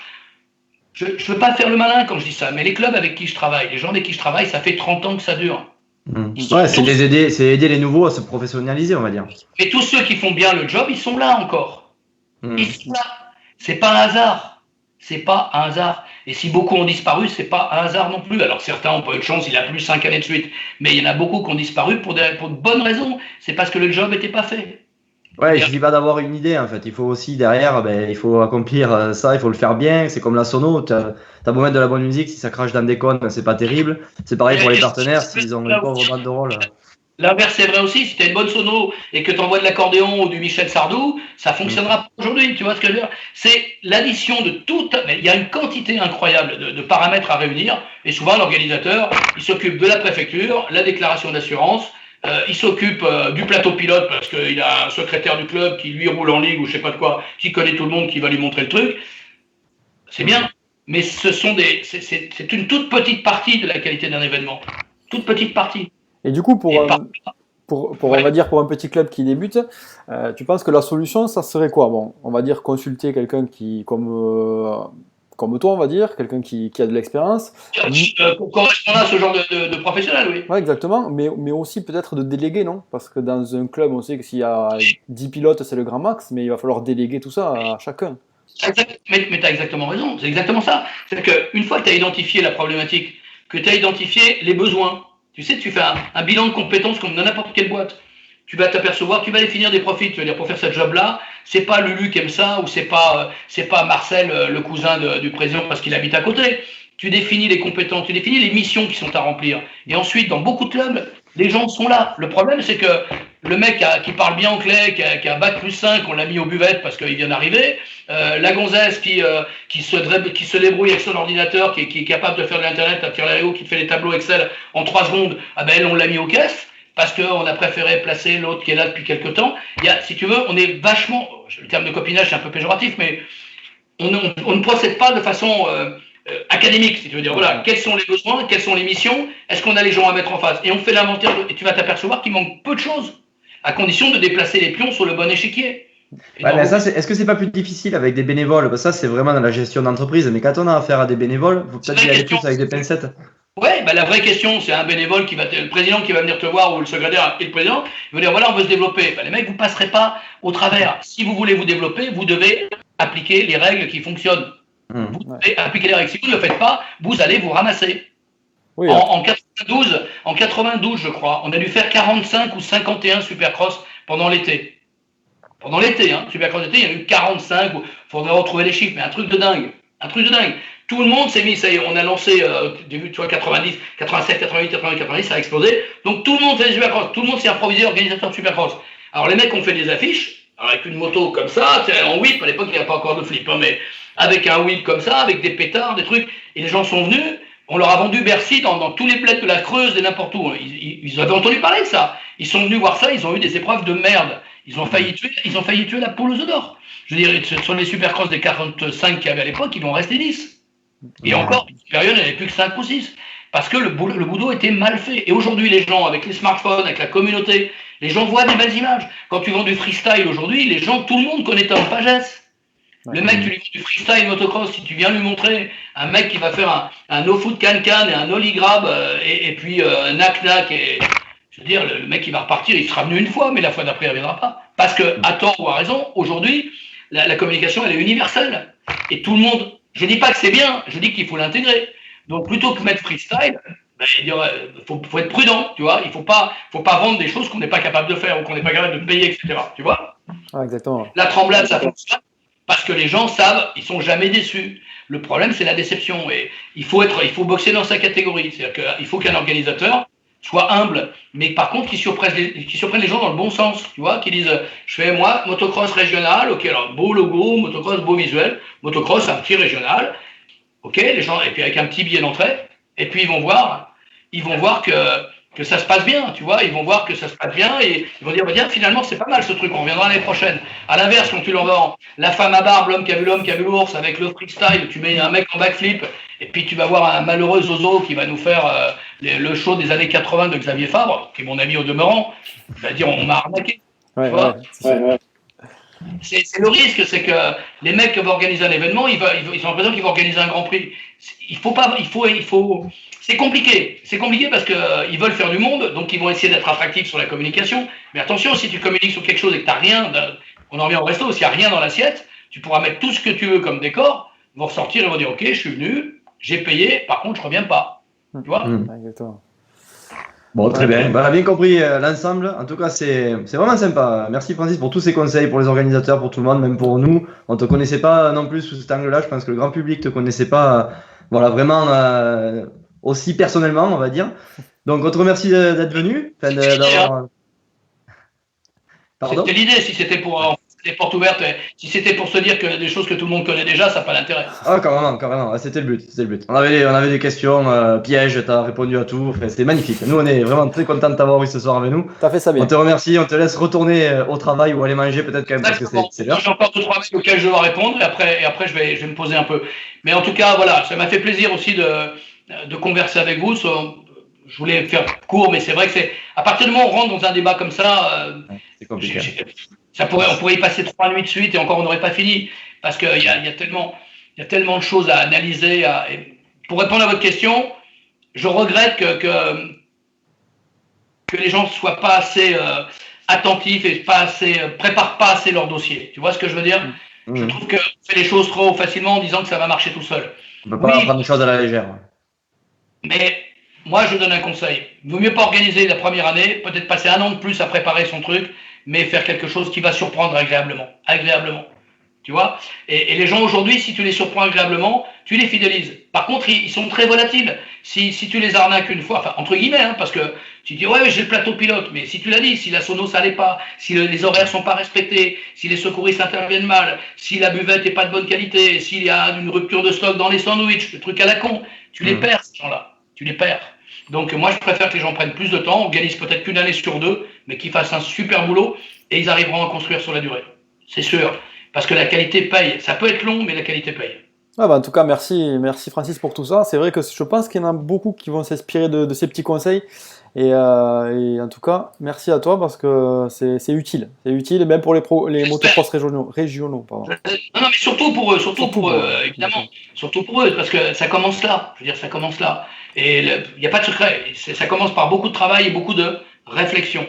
je ne veux pas faire le malin quand je dis ça, mais les clubs avec qui je travaille, les gens avec qui je travaille, ça fait 30 ans que ça dure. Ouais, c'est aider les nouveaux à se professionnaliser, on va dire. Mais tous ceux qui font bien le job, ils sont là encore. Ils sont là. C'est pas un hasard. C'est pas un hasard. Et si beaucoup ont disparu, c'est pas un hasard non plus. Alors certains ont pas eu de chance, il a plu 5 années de suite. Mais il y en a beaucoup qui ont disparu pour de bonnes raisons. C'est parce que le job n'était pas fait. Ouais, il suffit pas d'avoir une idée en fait. Il faut aussi derrière, il faut accomplir ça, il faut le faire bien. C'est comme la sono, t'as beau mettre de la bonne musique, si ça crache dans des cônes, c'est pas terrible. C'est pareil pour les partenaires, s'ils ont une pauvre bande de rôle. L'inverse est vrai aussi, si tu as une bonne sono et que tu envoies de l'accordéon ou du Michel Sardou, ça fonctionnera pas aujourd'hui, tu vois ce que je veux dire? C'est l'addition de tout, il y a une quantité incroyable de paramètres à réunir, et souvent l'organisateur, il s'occupe de la préfecture, la déclaration d'assurance, il s'occupe du plateau pilote parce qu'il a un secrétaire du club qui lui roule en ligue ou je sais pas de quoi, qui connaît tout le monde, qui va lui montrer le truc. C'est bien, mais c'est une toute petite partie de la qualité d'un événement. Toute petite partie. Et du coup, on va dire pour un petit club qui débute, tu penses que la solution, ça serait quoi? Bon, on va dire consulter quelqu'un qui, comme toi, on va dire, quelqu'un qui a de l'expérience. Pour correspondre à ce genre de professionnel, oui. Ouais, exactement, mais aussi peut-être de déléguer, non? Parce que dans un club, on sait que s'il y a 10 pilotes, c'est le grand max, mais il va falloir déléguer tout ça à chacun. Mais tu as exactement raison, c'est exactement ça. C'est-à-dire qu'une fois que tu as identifié la problématique, que tu as identifié les besoins, tu sais, tu fais un bilan de compétences comme dans n'importe quelle boîte. Tu vas t'apercevoir, tu vas définir des profils. Tu vas dire, pour faire ce job-là, c'est pas Lulu qui aime ça, ou c'est pas Marcel, le cousin du président, parce qu'il habite à côté. Tu définis les compétences, tu définis les missions qui sont à remplir. Et ensuite, dans beaucoup de clubs, les gens sont là. Le problème, c'est que le mec qui parle bien anglais, qui a bac plus 5, on l'a mis aux buvettes parce qu'il vient d'arriver. La gonzesse qui se débrouille avec son ordinateur, qui est capable de faire de l'internet à tire-larigot, qui fait les tableaux Excel en 3 secondes, elle, on l'a mis aux caisses parce qu'on a préféré placer l'autre qui est là depuis quelques temps. Si tu veux, on est vachement, le terme de copinage c'est un peu péjoratif, mais on ne procède pas de façon académique, si tu veux dire. Voilà, quels sont les besoins, quelles sont les missions, est-ce qu'on a les gens à mettre en face? Et on fait l'inventaire, et tu vas t'apercevoir qu'il manque peu de choses, à condition de déplacer les pions sur le bon échiquier. Mais ça, est-ce que c'est pas plus difficile avec des bénévoles? Ça, c'est vraiment dans la gestion d'entreprise. Mais quand on a affaire à des bénévoles, il faut peut-être y aller plus avec des pincettes. Ouais, la vraie question, c'est un bénévole le président qui va venir te voir, ou le secrétaire et le président, il va dire voilà, on veut se développer. Les mecs, vous passerez pas au travers. Si vous voulez vous développer, vous devez appliquer les règles qui fonctionnent. Vous devez appliquer les règles. Si vous ne le faites pas, vous allez vous ramasser. Oui, en 92, je crois, on a dû faire 45 ou 51 Supercross pendant l'été. Pendant l'été, Supercross d'été, il y a eu 45, il faudrait retrouver les chiffres, mais un truc de dingue. Tout le monde s'est mis, ça y est, on a lancé, tu vois, 90, 87, 88, 89, 90, ça a explosé. Donc tout le monde fait des Supercross, tout le monde s'est improvisé organisateur de Supercross. Alors les mecs ont fait des affiches, avec une moto comme ça, en whip, à l'époque il n'y avait pas encore de flip, mais avec un whip comme ça, avec des pétards, des trucs, et les gens sont venus, on leur a vendu Bercy dans tous les bleds de la Creuse et n'importe où. Ils avaient entendu parler de ça. Ils sont venus voir ça, ils ont eu des épreuves de merde. Ils ont failli tuer la poule aux œufs d'or. Je veux dire, sur les Supercross des 45 qu'il y avait à l'époque, ils vont rester 10. Et encore, une période, il n'y avait plus que 5 ou 6. Parce que le boulot était mal fait. Et aujourd'hui, les gens, avec les smartphones, avec la communauté, les gens voient des belles images. Quand tu vends du freestyle aujourd'hui, tout le monde connaît Tom Pagès. Le mec, tu lui vends du freestyle motocross, si tu viens lui montrer un mec qui va faire un no-foot can-can et un ollie grab et puis un knack-knack, et je veux dire, le mec il va repartir, il sera venu une fois, mais la fois d'après il ne reviendra pas. Parce que, à tort ou à raison, aujourd'hui, la communication elle est universelle. Et tout le monde, je ne dis pas que c'est bien, je dis qu'il faut l'intégrer. Donc plutôt que mettre freestyle, il faut être prudent, tu vois. Il faut pas vendre des choses qu'on n'est pas capable de faire ou qu'on n'est pas capable de payer, etc. Tu vois. Exactement. La tremblade, ça fonctionne. Parce que les gens savent, ils sont jamais déçus. Le problème, c'est la déception. Et il faut boxer dans sa catégorie. C'est-à-dire qu'il faut qu'un organisateur soit humble, mais par contre, qui surprenne les gens dans le bon sens. Tu vois, qui disent, je fais moi, motocross régional, ok, alors beau logo, motocross, beau visuel, motocross, un petit régional, ok, les gens, et puis avec un petit billet d'entrée, et puis ils vont voir que ça se passe bien, tu vois, ils vont voir que ça se passe bien et ils vont dire, tiens, finalement, c'est pas mal ce truc, on reviendra l'année prochaine. À l'inverse, quand tu leur vends la femme à barbe, l'homme qui a vu l'ours avec le freestyle, tu mets un mec en backflip et puis tu vas voir un malheureux Zozo qui va nous faire le show des années 80 de Xavier Fabre, qui est mon ami au demeurant, il va dire, on m'a arnaqué. Ouais. C'est le risque, c'est que les mecs qui vont organiser un événement, ils ont l'impression qu'ils vont organiser un Grand Prix. C'est compliqué. C'est compliqué parce qu'ils veulent faire du monde, donc ils vont essayer d'être attractifs sur la communication. Mais attention, si tu communiques sur quelque chose et que tu n'as rien, on en revient au resto, s'il n'y a rien dans l'assiette, tu pourras mettre tout ce que tu veux comme décor, ils vont ressortir et vont dire ok, je suis venu, j'ai payé, par contre je reviens pas. Tu vois Exactement. Bon, très bien. Bah, bien compris l'ensemble. En tout cas, c'est vraiment sympa. Merci Francis pour tous ces conseils, pour les organisateurs, pour tout le monde, même pour nous. On ne te connaissait pas non plus sous cet angle-là. Je pense que le grand public ne te connaissait pas voilà, vraiment aussi personnellement, on va dire. Donc, on te remercie d'être venu. Pardon ? C'était l'idée, si c'était pour les portes ouvertes, si c'était pour se dire que des choses que tout le monde connaît déjà, ça n'a pas d'intérêt. Ah, carrément. C'était le but. On avait des questions pièges, tu as répondu à tout. Enfin, c'était magnifique. Nous, on est vraiment très contents de t'avoir eu ce soir avec nous. T'as fait ça bien. On te remercie, on te laisse retourner au travail ou aller manger peut-être quand même parce que c'est l'heure. J'ai encore 2-3 mails auxquels je dois répondre et après je vais me poser un peu. Mais en tout cas, voilà, ça m'a fait plaisir aussi de converser avec vous. Je voulais faire court, mais c'est vrai que c'est à partir du moment où on rentre dans un débat comme ça, c'est compliqué. On pourrait y passer 3 nuits de suite et encore on n'aurait pas fini parce qu'il y a tellement de choses à analyser. Et pour répondre à votre question, je regrette que les gens ne soient pas assez attentifs et préparent pas assez leur dossier. Tu vois ce que je veux dire ? Je trouve qu'on fait les choses trop facilement en disant que ça va marcher tout seul. On ne peut pas prendre les choses à la légère. Mais moi, je donne un conseil. Il vaut mieux pas organiser la première année, peut-être passer 1 an de plus à préparer son truc, mais faire quelque chose qui va surprendre agréablement. Tu vois ? Et les gens aujourd'hui, si tu les surprends agréablement, tu les fidélises. Par contre, ils sont très volatiles. Si tu les arnaques une fois, enfin, entre guillemets, hein, parce que tu dis, ouais, j'ai le plateau pilote, mais si tu l'as dit, si la sono, ça n'allait pas, si les horaires sont pas respectés, si les secouristes interviennent mal, si la buvette n'est pas de bonne qualité, s'il y a une rupture de stock dans les sandwichs, le truc à la con, tu les perds, ces gens-là. Tu les perds. Donc, moi, je préfère que les gens prennent plus de temps, organisent peut-être qu'une année sur 2, mais qu'ils fassent un super boulot et ils arriveront à construire sur la durée. C'est sûr. Parce que la qualité paye. Ça peut être long, mais la qualité paye. Ah bah en tout cas, merci Francis pour tout ça. C'est vrai que je pense qu'il y en a beaucoup qui vont s'inspirer de ces petits conseils. Et en tout cas, merci à toi parce que c'est utile. C'est utile, même pour les motocross régionaux. Pardon. Non, mais surtout pour eux, évidemment. Surtout pour eux, parce que ça commence là. Je veux dire, ça commence là. Et il n'y a pas de secret. Ça commence par beaucoup de travail et beaucoup de réflexion.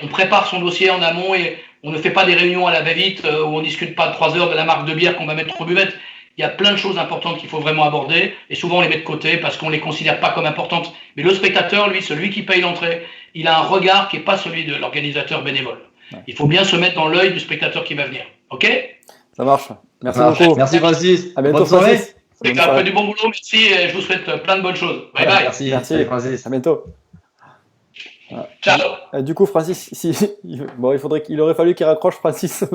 On prépare son dossier en amont et on ne fait pas des réunions à la va-vite où on ne discute pas de 3 heures de la marque de bière qu'on va mettre aux buvettes. Il y a plein de choses importantes qu'il faut vraiment aborder et souvent on les met de côté parce qu'on ne les considère pas comme importantes. Mais le spectateur, lui, celui qui paye l'entrée, il a un regard qui n'est pas celui de l'organisateur bénévole. Ouais. Il faut bien se mettre dans l'œil du spectateur qui va venir. OK ? Ça marche. Merci beaucoup. Merci Francis. À bientôt Francis. C'est un peu du bon boulot, merci et je vous souhaite plein de bonnes choses. Bye bye. Merci Francis. À bientôt. Ciao. Du coup, Francis, il aurait fallu qu'il raccroche, Francis.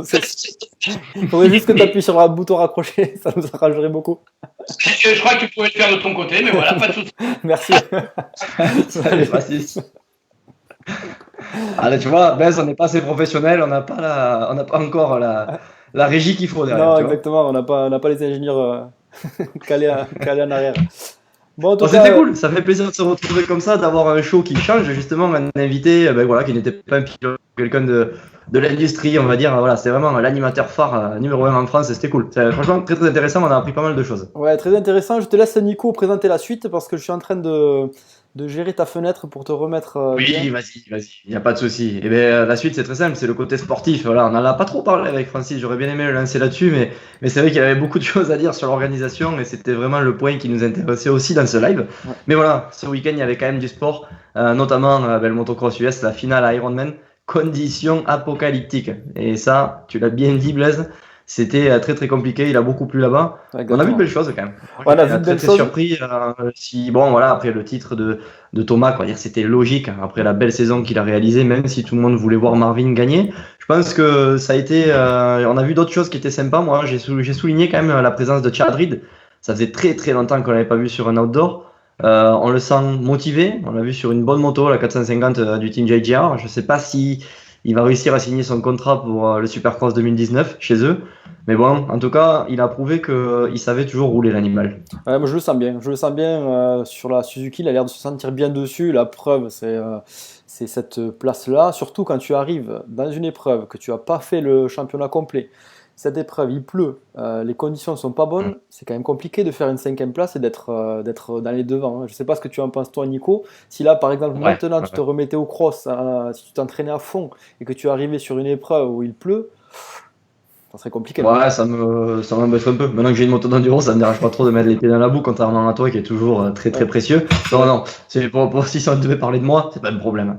Il faudrait juste que tu appuies sur un bouton raccrocher, ça nous arrangerait beaucoup. Je crois que tu pouvais le faire de ton côté, mais voilà, pas de soucis. Merci. Salut Francis. Allez, tu vois, Ben, on n'est pas assez professionnel, on n'a pas encore la régie qu'il faut derrière. Non, exactement, on n'a pas les ingénieurs calés en arrière. Bon, c'était cool, ça fait plaisir de se retrouver comme ça, d'avoir un show qui change, justement, un invité qui n'était pas un pilote, quelqu'un de l'industrie, on va dire. Voilà, c'était vraiment l'animateur phare numéro 1 en France, et c'était cool. C'est franchement très très intéressant, on a appris pas mal de choses. Ouais, très intéressant. Je te laisse, Nico, présenter la suite parce que je suis en train de gérer ta fenêtre pour te remettre. Oui, bien. vas-y, il n'y a pas de souci. Et bien, la suite, c'est très simple, c'est le côté sportif. Voilà, on n'en a pas trop parlé avec Francis, j'aurais bien aimé le lancer là-dessus, mais c'est vrai qu'il avait beaucoup de choses à dire sur l'organisation et c'était vraiment le point qui nous intéressait aussi dans ce live. Ouais. Mais voilà, ce week-end, il y avait quand même du sport, notamment le motocross US, la finale à Ironman, conditions apocalyptiques. Et ça, tu l'as bien dit, Blaise. C'était très très compliqué, il a beaucoup plu là-bas. Exactement. On a vu de belles choses quand même. On a vu de belles choses. Surpris. Après le titre de Thomas, quoi, dire c'était logique après la belle saison qu'il a réalisée, même si tout le monde voulait voir Marvin gagner. Je pense que ça a été. On a vu d'autres choses qui étaient sympas. Moi, j'ai souligné quand même la présence de Chad Reed. Ça faisait très très longtemps qu'on l'avait pas vu sur un outdoor. On le sent motivé. On l'a vu sur une bonne moto, la 450 du Team JGR. Je sais pas si il va réussir à signer son contrat pour le Supercross 2019 chez eux. Mais bon, en tout cas, il a prouvé qu'il savait toujours rouler l'animal. Ouais, moi, je le sens bien sur la Suzuki, il a l'air de se sentir bien dessus. La preuve, c'est cette place-là. Surtout quand tu arrives dans une épreuve, que tu n'as pas fait le championnat complet. Cette épreuve, il pleut, les conditions ne sont pas bonnes. C'est quand même compliqué de faire une 5e place et d'être dans les devants, hein. Je ne sais pas ce que tu en penses, toi, Nico. Si là, par exemple, maintenant, tu te remettais au cross, si tu t'entraînais à fond et que tu arrivais sur une épreuve où il pleut, ça serait compliqué. Ouais, ça m'embête un peu. Maintenant que j'ai une moto d'enduro, ça me dérange pas trop de mettre les pieds dans la boue, contrairement à toi qui est toujours très très précieux. Non, non, c'est si ça devait parler de moi, c'est pas un problème.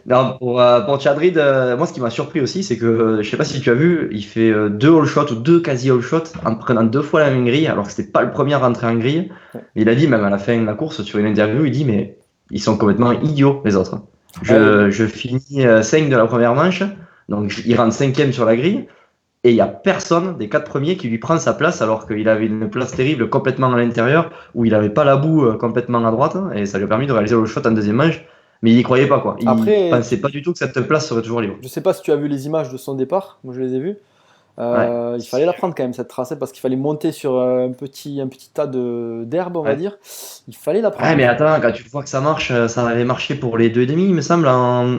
Non, pour Chadrid, moi ce qui m'a surpris aussi, c'est que je sais pas si tu as vu, il fait 2 all shots ou 2 quasi all shots en prenant 2 fois la même grille, alors que c'était pas le premier à rentrer en grille. Il a dit même à la fin de la course sur une interview, il dit mais ils sont complètement idiots les autres. Je finis 5 de la première manche, donc il rentre 5e sur la grille. Et il n'y a personne des 4 premiers qui lui prend sa place alors qu'il avait une place terrible complètement à l'intérieur où il n'avait pas la boue complètement à droite et ça lui a permis de réaliser le shot en 2e manche. Mais il n'y croyait pas quoi. Il pensait pas du tout que cette place serait toujours libre. Je sais pas si tu as vu les images de son départ, moi je les ai vues. Il fallait la prendre quand même cette tracée parce qu'il fallait monter sur un petit tas d'herbe, on va dire. Il fallait la prendre. Ouais, mais attends, quand tu vois que ça marche, ça avait marché pour les 2,5, il me semble,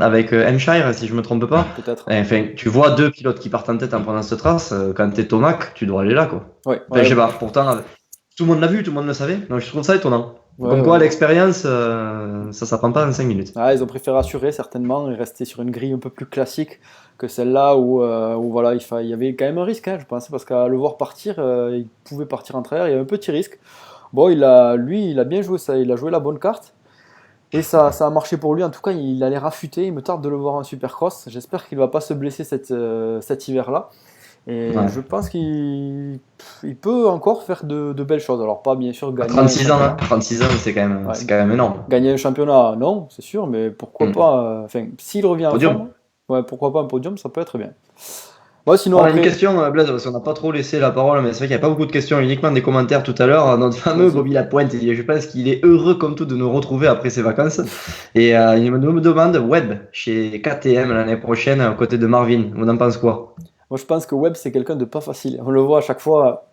avec Hampshire, si je me trompe pas. Peut-être. Enfin, tu vois 2 pilotes qui partent en tête en prenant cette trace, quand t'es Tomac, tu dois aller là quoi. Ouais, je sais pas, pourtant, tout le monde l'a vu, tout le monde le savait, donc je trouve ça étonnant. Comme quoi, l'expérience, ça s'apprend pas en 5 minutes. Ah, ils ont préféré assurer certainement et rester sur une grille un peu plus classique que celle-là où voilà, il y avait quand même un risque, hein, je pense, parce qu'à le voir partir, il pouvait partir en travers, il y avait un petit risque. Bon, il a bien joué ça, il a joué la bonne carte. Et ça a marché pour lui, en tout cas il a l'air affûté, il me tarde de le voir en Supercross. J'espère qu'il ne va pas se blesser cet hiver-là. Et je pense qu'il peut encore faire de belles choses. Alors pas bien sûr gagner 36 ans, 36 ans c'est quand même énorme. Gagner un championnat, non, c'est sûr, mais pourquoi pas, s'il revient en forme, pourquoi pas un podium, ça peut être bien. Moi, sinon, on a une question, Blaise, parce qu'on n'a pas trop laissé la parole, mais c'est vrai qu'il n'y a pas beaucoup de questions, uniquement des commentaires tout à l'heure. Notre fameux Bobby Lapointe, je pense qu'il est heureux comme tout de nous retrouver après ses vacances. Et il me demande Webb chez KTM l'année prochaine, à côté de Marvin. On en pense quoi? Moi, je pense que Webb, c'est quelqu'un de pas facile. On le voit à chaque fois,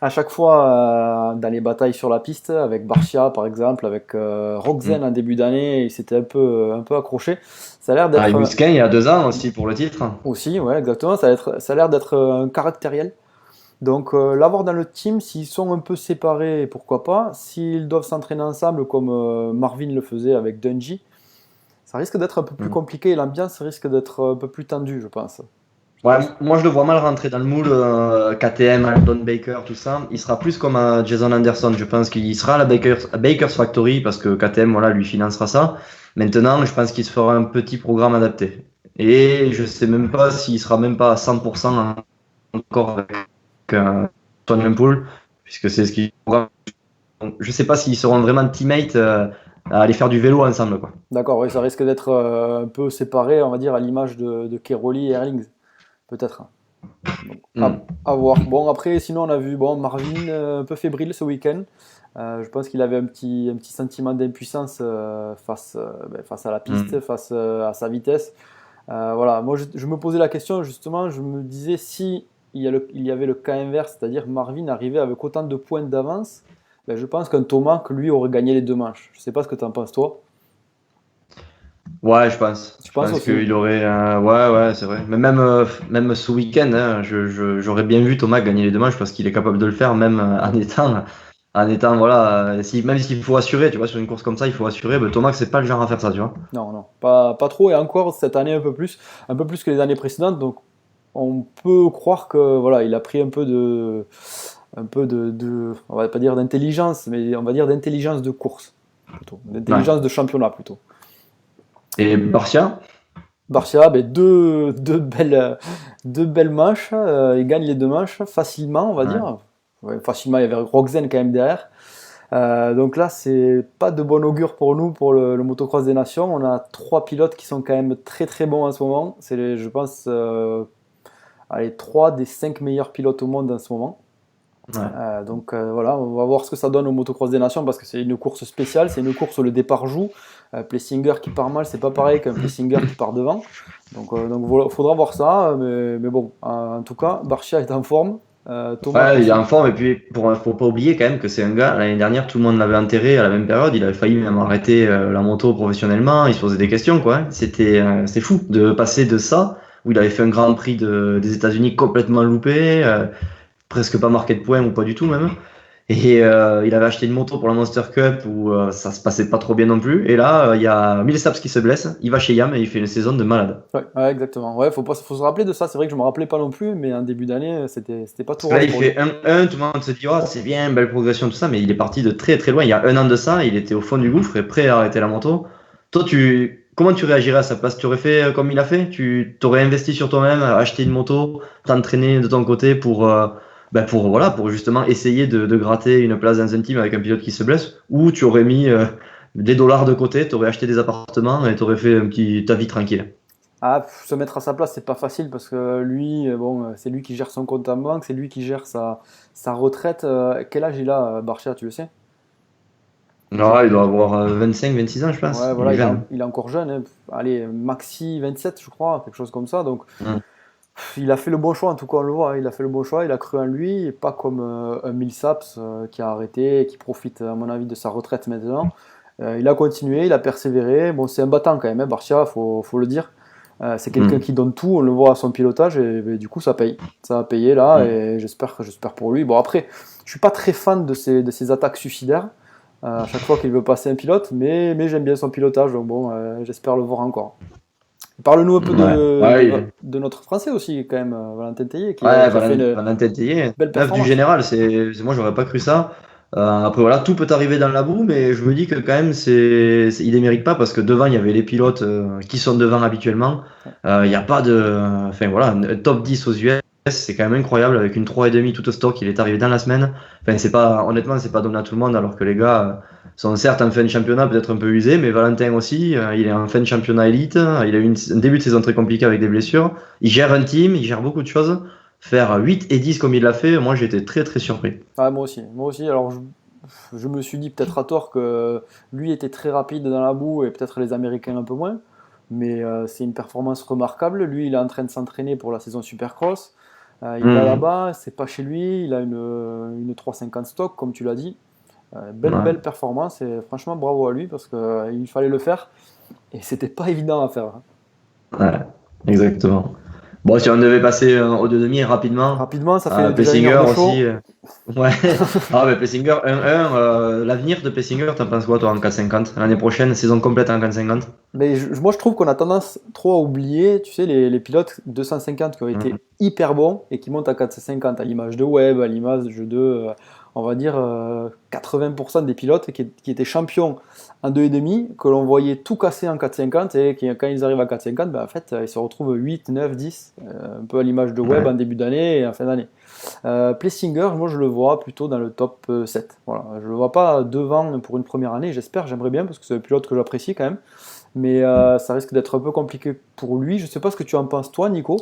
dans les batailles sur la piste, avec Barcia par exemple, avec Roxen en début d'année, il s'était un peu accroché. Ça a l'air d'être. Musquin, il y a 2 ans aussi pour le titre. Aussi, ouais, exactement. Ça a l'air d'être un caractériel. Donc, l'avoir dans le team, s'ils sont un peu séparés, pourquoi pas. S'ils doivent s'entraîner ensemble, comme Marvin le faisait avec Dungey, ça risque d'être un peu plus compliqué et l'ambiance risque d'être un peu plus tendue, je pense. Ouais, moi je le vois mal rentrer dans le moule KTM, Aldon Baker, tout ça. Il sera plus comme Jason Anderson. Je pense qu'il sera à la Baker's Factory parce que KTM voilà, lui financera ça. Maintenant, je pense qu'il se fera un petit programme adapté. Et je sais même pas s'il sera même pas à 100% encore avec Tony Pool, puisque c'est ce qu'il. Je sais pas s'ils seront vraiment teammates à aller faire du vélo ensemble, quoi. D'accord, oui, ça risque d'être un peu séparé, on va dire, à l'image de Keroli et Erlings. Peut-être. À voir. Bon, après, sinon, on a vu Marvin un peu fébrile ce week-end. Je pense qu'il avait un petit sentiment d'impuissance face à la piste, face à sa vitesse. Voilà. Moi, je me posais la question, justement, je me disais si il y avait le cas inverse, c'est-à-dire Marvin arrivait avec autant de points d'avance, je pense qu'un Thomas, que lui, aurait gagné les 2 manches. Je ne sais pas ce que tu en penses, toi. Ouais, je pense. Je pense qu'il aurait. Ouais, c'est vrai. Mais même ce week-end, hein, j'aurais bien vu Thomas gagner les 2 manches parce qu'il est capable de le faire, même en étant voilà. Même s'il faut assurer, tu vois, sur une course comme ça, il faut assurer. Thomas, c'est pas le genre à faire ça, tu vois. Non, pas trop. Et encore cette année un peu plus que les années précédentes. Donc, on peut croire que voilà, il a pris un peu de, on va pas dire d'intelligence, mais on va dire d'intelligence de course plutôt, d'intelligence de championnat plutôt. Et Barcia, 2 belles manches. Il gagne les 2 manches facilement, on va dire. Ouais, facilement, il y avait Roxen quand même derrière. Donc là, c'est pas de bon augure pour nous, pour le motocross des nations. On a 3 pilotes qui sont quand même très très bons en ce moment. C'est, je pense, 3 des 5 meilleurs pilotes au monde en ce moment. Donc voilà, on va voir ce que ça donne au motocross des nations parce que c'est une course spéciale, c'est une course où le départ joue. Plessinger qui part mal, c'est pas pareil qu'un Plessinger qui part devant. Donc voilà, faudra voir ça, mais bon, en tout cas, Barcia est en forme. Thomas Ouais, il est aussi. en forme et puis faut pas oublier quand même que c'est un gars, l'année dernière tout le monde l'avait enterré à la même période, il avait failli même arrêter la moto professionnellement, il se posait des questions quoi. C'était fou de passer de ça, où il avait fait un Grand Prix des États-Unis complètement loupé, presque pas marqué de points ou pas du tout même. Et il avait acheté une moto pour la Monster Cup où ça se passait pas trop bien non plus. Et là, il y a Millsaps qui se blesse, il va chez Yam et il fait une saison de malade. Ouais, exactement. Ouais, faut se rappeler de ça. C'est vrai que je me rappelais pas non plus, mais en début d'année, c'était pas tout Parce que là, rose il pour lui. fait 1-1, tout le monde se dit, oh, c'est bien, belle progression, tout ça, mais il est parti de très très loin. Il y a un an de ça, il était au fond du gouffre et prêt à arrêter la moto. Toi, comment tu réagirais à sa place? Tu aurais fait comme il a fait? Tu t'aurais investi sur toi-même, acheté une moto, t'entraîner de ton côté voilà, pour justement essayer de gratter une place dans un team avec un pilote qui se blesse? Ou tu aurais mis des dollars de côté, tu aurais acheté des appartements et tu aurais fait ta vie tranquille? Se mettre à sa place, c'est pas facile parce que lui, bon, c'est lui qui gère son compte en banque, c'est lui qui gère sa retraite. Quel âge il a, Barcia, tu le sais? Non, il doit avoir 25, 26 ans, je pense. Ouais, Il voilà, est jeune. il est encore jeune, hein. Allez, maxi 27, je crois, quelque chose comme ça. Donc, Hum. il a fait le bon choix, en tout cas, on le voit, hein. Il a fait le bon choix, il a cru en lui, et pas comme un Millsaps qui a arrêté et qui profite, à mon avis, de sa retraite maintenant. Il a continué, il a persévéré. Bon, c'est un battant quand même, hein, Barcia, faut le dire. C'est quelqu'un Hum. qui donne tout, on le voit à son pilotage, et du coup, ça paye. Ça a payé là, Hum. et j'espère pour lui. Bon, après, je suis pas très fan de ses attaques suicidaires. À chaque fois qu'il veut passer un pilote, mais j'aime bien son pilotage, donc bon, j'espère le voir encore. Parle-nous un peu Ouais, ouais, de notre Français aussi, quand même, Valentin Tellier, ouais, qui a fait une Valentin Tellier, belle neuf du performance. général, moi j'aurais pas cru ça. Après voilà, tout peut arriver dans la boue, mais je me dis que quand même il les mérite pas parce que devant il y avait les pilotes qui sont devant habituellement. Il n'y a pas enfin voilà, un top 10 aux US, c'est quand même incroyable avec une 3,5 toute stock, il est arrivé dans la semaine. Enfin honnêtement c'est pas donné à tout le monde alors que les gars sont certes en fin de championnat peut-être un peu usés, mais Valentin aussi, il est en fin de championnat élite, il a eu un début de saison très compliqué avec des blessures. Il gère un team, il gère beaucoup de choses. Faire 8 et 10 comme il l'a fait, moi j'étais très très surpris. Ah, moi aussi. Moi aussi. Alors, je me suis dit peut-être à tort que lui était très rapide dans la boue et peut-être les Américains un peu moins. Mais c'est une performance remarquable. Lui, il est en train de s'entraîner pour la saison Supercross. Il va Mhm. là-bas, c'est pas chez lui. Il a une 350 stock, comme tu l'as dit. Ouais, Belle performance et franchement, bravo à lui parce qu'il fallait le faire et c'était pas évident à faire, hein. ouais, exactement. Bon, si on devait passer au 2,5 rapidement, Rapidement, ça fait déjà une heure Plessinger de show. aussi. Ouais, mais Plessinger 1-1, l'avenir de Plessinger, t'en penses quoi toi en 4,50? L'année prochaine, saison complète en 4,50? Mais moi, je trouve qu'on a tendance trop à oublier, tu sais, les pilotes 250 qui ont été Mhm. hyper bons et qui montent à 450 à l'image de Webb, à l'image de, on va dire, 80% des pilotes qui étaient champions en 2,5, que l'on voyait tout casser en 450 et qui, quand ils arrivent à 450, ben, en fait, ils se retrouvent 8, 9, 10, un peu à l'image de Webb Ouais, en début d'année et en fin d'année. Plessinger, moi, je le vois plutôt dans le top 7. Voilà. Je le vois pas devant pour une première année, j'aimerais bien parce que c'est un pilote que j'apprécie quand même. Mais ça risque d'être un peu compliqué pour lui. Je sais pas ce que tu en penses, toi, Nico.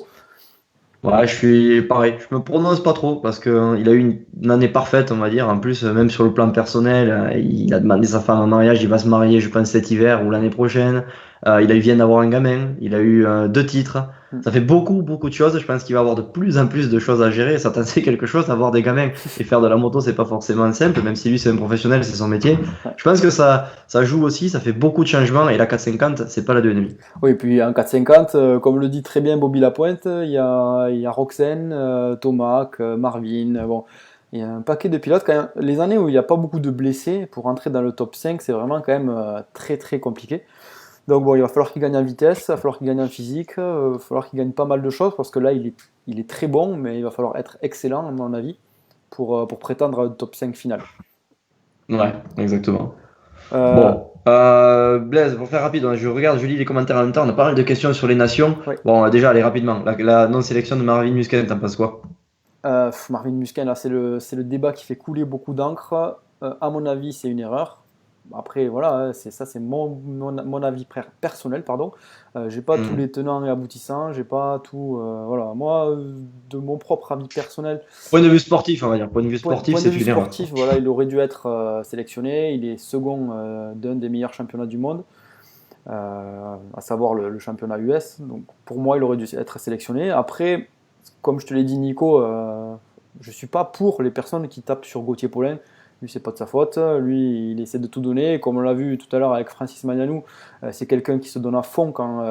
ouais, je suis pareil. Je me prononce pas trop parce que il a eu une année parfaite, on va dire. En plus, même sur le plan personnel, il a demandé sa femme en mariage. Il va se marier, je pense, cet hiver ou l'année prochaine. Il vient d'avoir un gamin. Il a eu 2 titres. Hmm. Ça fait beaucoup, beaucoup de choses. Je pense qu'il va avoir de plus en plus de choses à gérer. Ça t'en sait quelque chose, avoir des gamins et faire de la moto, c'est pas forcément simple. Même si lui, c'est un professionnel, c'est son métier. Ouais. Je pense que ça joue aussi. Ça fait beaucoup de changements. Et la 450, c'est pas la 2,5. Oui, et puis en 450, comme le dit très bien Bobby Lapointe, il y a Roxane, Tomac, Marvin. Bon, il y a un paquet de pilotes. Quand même. Les années où il n'y a pas beaucoup de blessés, pour rentrer dans le top 5, c'est vraiment quand même très très compliqué. Donc bon, il va falloir qu'il gagne en vitesse, il va falloir qu'il gagne en physique, il va falloir qu'il gagne pas mal de choses parce que là, il est très bon, mais il va falloir être excellent, à mon avis, pour prétendre à un top 5 final. Ouais, exactement. Euh, Bon, Blaise, pour faire rapide, hein, je lis les commentaires en même temps. On a pas mal de questions sur les nations. ouais. Bon, déjà, allez rapidement. La non-sélection de Marvin Musquin, t'en penses quoi? Marvin Musquin, là, c'est le débat qui fait couler beaucoup d'encre. À mon avis, c'est une erreur. après, voilà, hein, c'est mon avis personnel, pardon. J'ai pas tous les tenants et aboutissants, j'ai pas tout. Voilà, moi, de mon propre avis personnel, Point de vue sportif, on va dire. Point de vue sportif, point de c'est vue une erreur. sportif, voilà, il aurait dû être sélectionné. Il est second d'un des meilleurs championnats du monde, à savoir le championnat US. Donc, pour moi, il aurait dû être sélectionné. Après, comme je te l'ai dit, Nico, je suis pas pour les personnes qui tapent sur Gauthier Paulin. Lui, c'est pas de sa faute. Lui, il essaie de tout donner. Comme on l'a vu tout à l'heure avec Francis Magnanou, c'est quelqu'un qui se donne à fond quand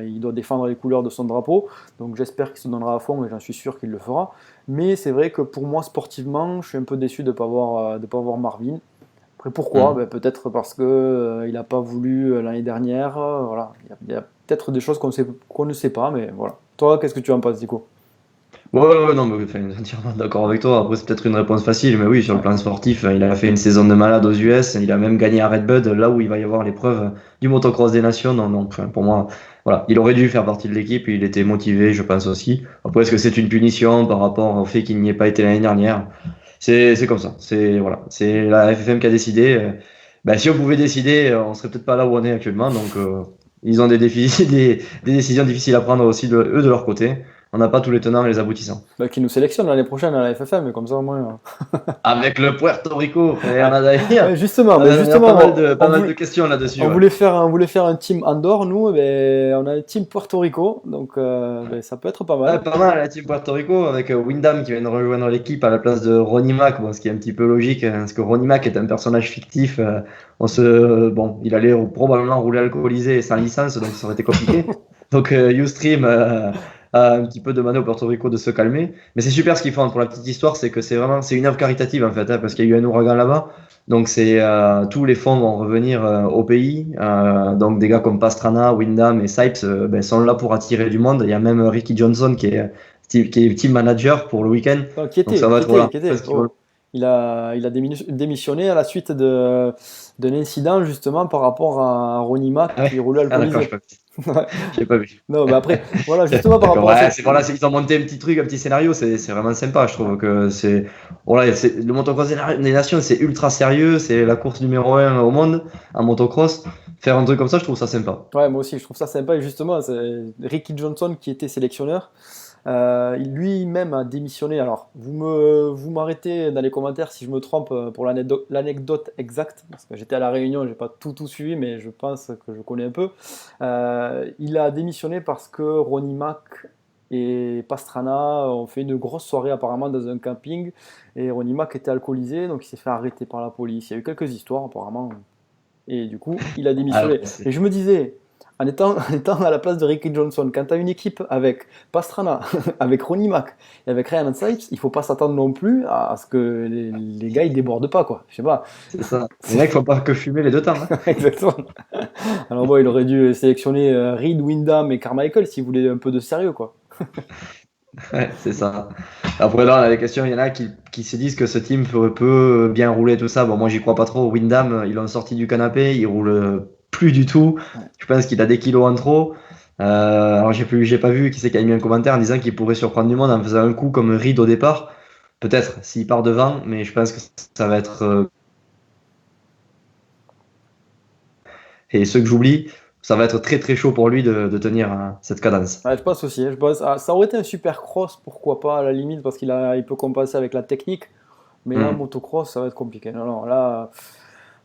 il doit défendre les couleurs de son drapeau. Donc j'espère qu'il se donnera à fond et j'en suis sûr qu'il le fera. Mais c'est vrai que pour moi, sportivement, je suis un peu déçu de ne pas voir Marvin. Après, pourquoi? Peut-être parce que il n'a pas voulu l'année dernière. Voilà. Il y a peut-être des choses qu'on ne sait pas, mais voilà. Toi, qu'est-ce que tu en penses, Nico? Ouais, non, mais enfin, entièrement d'accord avec toi. Après, c'est peut-être une réponse facile, mais oui, sur le plan sportif, il a fait une saison de malade aux US. Il a même gagné à Red Bud, là où il va y avoir l'épreuve du motocross des nations. Donc, enfin, pour moi, voilà, il aurait dû faire partie de l'équipe. Il était motivé, je pense aussi. Après, est-ce que c'est une punition par rapport au fait qu'il n'y ait pas été l'année dernière? C'est comme ça. C'est la FFM qui a décidé. Ben, si on pouvait décider, on serait peut-être pas là où on est actuellement. Donc, ils ont des décisions difficiles à prendre aussi eux de leur côté. On n'a pas tous les tenants et les aboutissants. Bah, qui nous sélectionne l'année prochaine à la FFM, mais comme ça au moins. Avec le Puerto Rico, et on a d'ailleurs Justement, pas mal de questions là-dessus. on voulait faire un team Andorre, nous, ben, on a un team Puerto Rico, donc ben, ça peut être pas mal. Ouais, pas mal la team Puerto Rico avec Wyndham qui vient de rejoindre l'équipe à la place de Ronnie Mac, bon, ce qui est un petit peu logique, hein, parce que Ronnie Mac est un personnage fictif. Il allait probablement rouler alcoolisé et sans licence, donc ça aurait été compliqué. Donc Ustream a un petit peu demandé au Puerto Rico de se calmer. Mais c'est super ce qu'ils font pour la petite histoire, c'est que c'est une œuvre caritative en fait, hein, parce qu'il y a eu un ouragan là-bas. Donc tous les fonds vont revenir au pays. Donc des gars comme Pastrana, Wyndham et Sipes sont là pour attirer du monde. Il y a même Ricky Johnson qui est team manager pour le week-end. Non, Donc ça va être voilà. Il a démissionné à la suite d'un incident justement par rapport à Ronnie Mac qui roulait alcoolisé. J'ai pas vu. Non, mais après, voilà, justement par rapport à ça. Ils ont monté un petit truc, un petit scénario, c'est vraiment sympa. Je trouve que le motocross des nations, c'est ultra sérieux, c'est la course numéro 1 au monde en motocross. Faire un truc comme ça, je trouve ça sympa. Ouais, moi aussi, je trouve ça sympa. Et justement, c'est Ricky Johnson qui était sélectionneur. Lui-même a démissionné. Alors, vous m'arrêtez dans les commentaires si je me trompe pour l'anecdote exacte, parce que j'étais à la Réunion, j'ai pas tout suivi, mais je pense que je connais un peu. Il a démissionné parce que Ronnie Mac et Pastrana ont fait une grosse soirée apparemment dans un camping, et Ronnie Mac était alcoolisé, donc il s'est fait arrêter par la police. Il y a eu quelques histoires apparemment, et du coup, il a démissionné. Et je me disais, en étant à la place de Ricky Johnson, quand tu as une équipe avec Pastrana, avec Ronnie Mac et avec Ryan Sipes, il ne faut pas s'attendre non plus à ce que les gars ils débordent pas, quoi. Je sais pas. C'est ça. C'est vrai qu'il ne faut pas que fumer les deux temps. Hein. Exactement. Alors bon, il aurait dû sélectionner Reed, Wyndham et Carmichael s'il voulait un peu de sérieux, quoi. Ouais, c'est ça. Après là, on a des questions, il y en a qui se disent que ce team peut bien rouler tout ça. Bon, moi j'y crois pas trop. Wyndham, ils l'ont sorti du canapé, il roule plus du tout. Je pense qu'il a des kilos en trop. Alors j'ai pas vu qui c'est qui a mis un commentaire en disant qu'il pourrait surprendre du monde en faisant un coup comme Reed au départ. Peut-être s'il part devant, mais je pense que ça va être et ceux que j'oublie, ça va être très très chaud pour lui de tenir cette cadence. Ouais, je pense aussi. Ça aurait été un super cross, pourquoi pas à la limite, parce il peut compenser avec la technique. Mais là, motocross, ça va être compliqué. Non, là,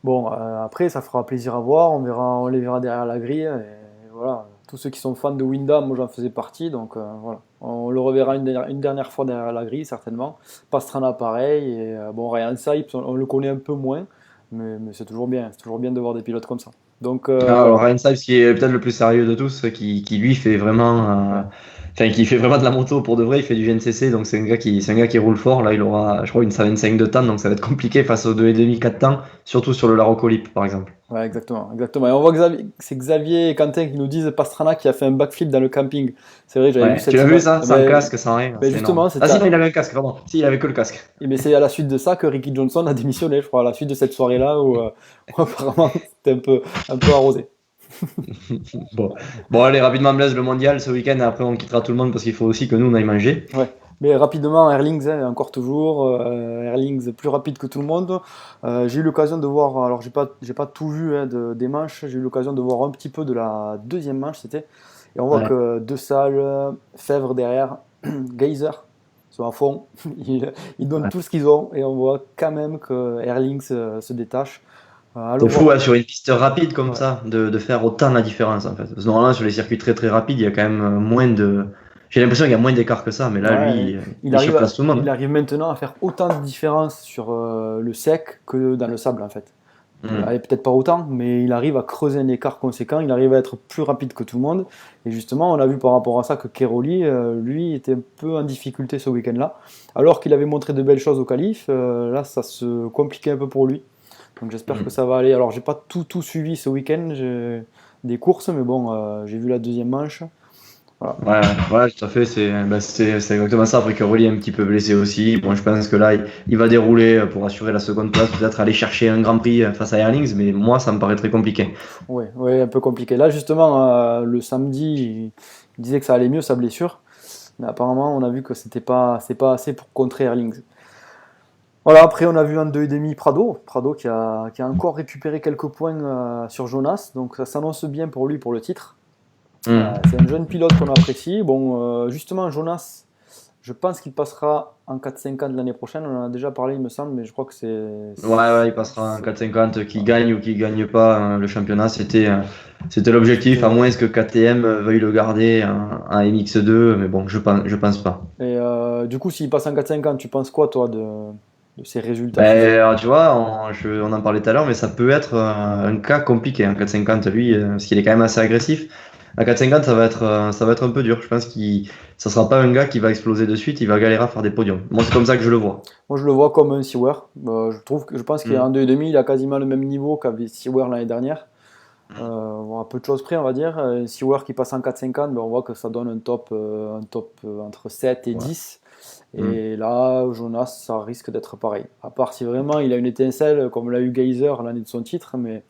bon, après, ça fera plaisir à voir. On les verra derrière la grille. Et voilà. Tous ceux qui sont fans de Wyndham, moi j'en faisais partie. Donc voilà. On le reverra une dernière fois derrière la grille, certainement. Pastrana, pareil. Et bon, Ryan Sipes, on le connaît un peu moins. Mais c'est toujours bien. C'est toujours bien de voir des pilotes comme ça. Donc, alors, Ryan Sipes, qui est peut-être le plus sérieux de tous, qui lui fait vraiment. Qui fait vraiment de la moto pour de vrai, il fait du VNCC, donc c'est un gars qui roule fort. Là, il aura, je crois, une 125 de temps, donc ça va être compliqué face aux 2,5, 4 temps, surtout sur le Larocco Lip, par exemple. Ouais, exactement. Et on voit que c'est Xavier et Quentin qui nous disent Pastrana qui a fait un backflip dans le camping. C'est vrai, j'avais vu cette. Tu l'as vu ça, sans casque, sans rien. Justement, non, il avait un casque, pardon. Si, il avait que le casque. Mais c'est à la suite de ça que Ricky Johnson a démissionné, je crois, à la suite de cette soirée-là où apparemment c'était un peu arrosé. Bon, allez, rapidement, Blaise, le mondial ce week-end. Après, on quittera tout le monde parce qu'il faut aussi que nous, on aille manger. Ouais. Mais rapidement, Erlings, hein, encore toujours, Erlings plus rapide que tout le monde. J'ai eu l'occasion de voir, alors j'ai pas tout vu hein, des manches, j'ai eu l'occasion de voir un petit peu de la deuxième manche, c'était. Et on voit Ouais. que De Salle, Fèvre derrière, Geyser sont à fond, ils donnent Ouais. tout ce qu'ils ont et on voit quand même que Erlings se détache. À le C'est fou, voir, ouais, sur une piste rapide comme ouais. ça, de faire autant la différence en fait. Parce que normalement, sur les circuits très très rapides, il y a quand même moins de. J'ai l'impression qu'il y a moins d'écart que ça, mais là, Ouais, lui, il surclasse tout le monde. il arrive maintenant à faire autant de différence sur le sec que dans le sable en fait. Hmm. Allez, peut-être pas autant, mais il arrive à creuser un écart conséquent, il arrive à être plus rapide que tout le monde. Et justement, on a vu par rapport à ça que Keroli, lui, était un peu en difficulté ce week-end-là. Alors qu'il avait montré de belles choses au qualif, là, ça se compliquait un peu pour lui. Donc j'espère que Hmm. ça va aller. Alors, j'ai pas tout suivi ce week-end, j'ai des courses, mais bon, j'ai vu la deuxième manche. Voilà. Ouais, ouais, tout à fait. C'est exactement ça. Après que Rolly est un petit peu blessé aussi. Bon, je pense que là, il va dérouler pour assurer la seconde place, peut-être aller chercher un Grand Prix face à Erlings, mais moi, ça me paraît très compliqué. Ouais, ouais, un peu compliqué. Là, justement, le samedi, il disait que ça allait mieux, sa blessure. Mais apparemment, on a vu que c'est pas assez pour contrer Erlings. Voilà, après, on a vu un 2,5 Prado. Prado qui a encore récupéré quelques points sur Jonas. Donc, ça s'annonce bien pour lui pour le titre. Hmm. C'est un jeune pilote qu'on apprécie. Bon, justement, Jonas, je pense qu'il passera en 450 l'année prochaine. On en a déjà parlé, il me semble, mais je crois que Ouais, ouais, il passera en 450, qui gagne ou qui gagne pas le championnat. C'était l'objectif, à c'était. moins que KTM veuille le garder en MX2, mais bon, je pense pas. Et du coup, s'il passe en 450, tu penses quoi, toi, de ses résultats physiques? Ben, alors, tu vois, on en parlait tout à l'heure, mais ça peut être un cas compliqué en 450, lui, parce qu'il est quand même assez agressif. À 450, ça va être un peu dur. Je pense ça sera pas un gars qui va exploser de suite, il va galérer à faire des podiums. Moi, c'est comme ça que je le vois. Moi, je le vois comme un Sewer. Je pense qu'il est en Hmm. 2,5, il a quasiment le même niveau qu'avait Sewer l'année dernière. Bon, à peu de choses près, on va dire. Sewer qui passe en 4,50, ben, on voit que ça donne un top entre 7 et Ouais. 10. Hmm. Et là, Jonas, ça risque d'être pareil. À part si vraiment il a une étincelle, comme l'a eu Geyser l'année de son titre, mais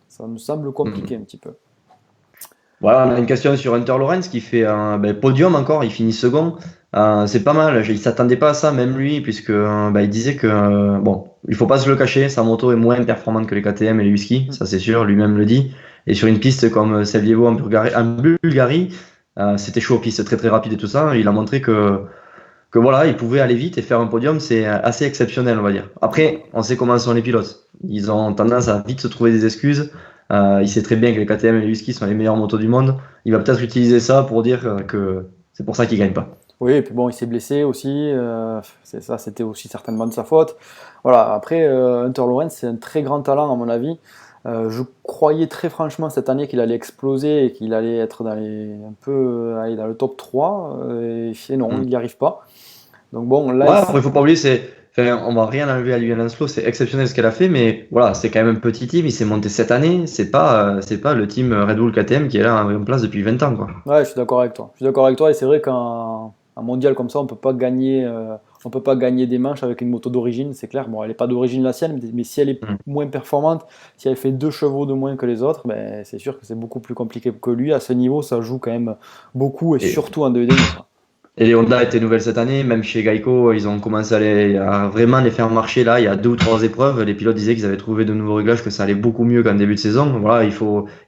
ça me semble Hmm. compliqué un petit peu. Voilà, on a une question sur Hunter Lawrence qui fait un podium encore, il finit second. C'est pas mal, il s'attendait pas à ça, même lui, puisque il disait que, bon, il faut pas se le cacher, sa moto est moins performante que les KTM et les whisky, Mm. ça c'est sûr, lui-même le dit. Et sur une piste comme Sarajevo en Bulgarie, c'était chaud, piste très très rapide et tout ça, il a montré que voilà, il pouvait aller vite et faire un podium, c'est assez exceptionnel, on va dire. Après, on sait comment sont les pilotes. Ils ont tendance à vite se trouver des excuses. Il sait très bien que les KTM et les whisky sont les meilleures motos du monde. Il va peut-être utiliser ça pour dire que c'est pour ça qu'il gagne pas. Oui, et puis bon, il s'est blessé aussi. Ça, c'était aussi certainement de sa faute. Voilà, après, Hunter Lawrence, c'est un très grand talent, à mon avis. Je croyais très franchement cette année qu'il allait exploser et qu'il allait être un peu, aller dans le top 3. Et non, il Hmm. n'y arrive pas. Donc bon, là, Ouais, après, il faut pas oublier, enfin, on va rien enlever à Lilian Hanslow, c'est exceptionnel ce qu'elle a fait, mais voilà, c'est quand même un petit team, il s'est monté cette année, c'est pas le team Red Bull KTM qui est là en place depuis 20 ans, quoi. ouais, je suis d'accord avec toi. Je suis d'accord avec toi et c'est vrai qu'un mondial comme ça, on peut pas gagner des manches avec une moto d'origine, c'est clair. Bon, elle n'est pas d'origine la sienne, mais si elle est Hmm. moins performante, si elle fait 2 chevaux de moins que les autres, ben, c'est sûr que c'est beaucoup plus compliqué que lui. À ce niveau, ça joue quand même beaucoup et Et, surtout en 2,5, quoi. et les Honda étaient nouvelles cette année, même chez Geico, ils ont commencé à vraiment les faire marcher là, il y a 2 ou 3 épreuves, les pilotes disaient qu'ils avaient trouvé de nouveaux réglages, que ça allait beaucoup mieux qu'en début de saison. Voilà, il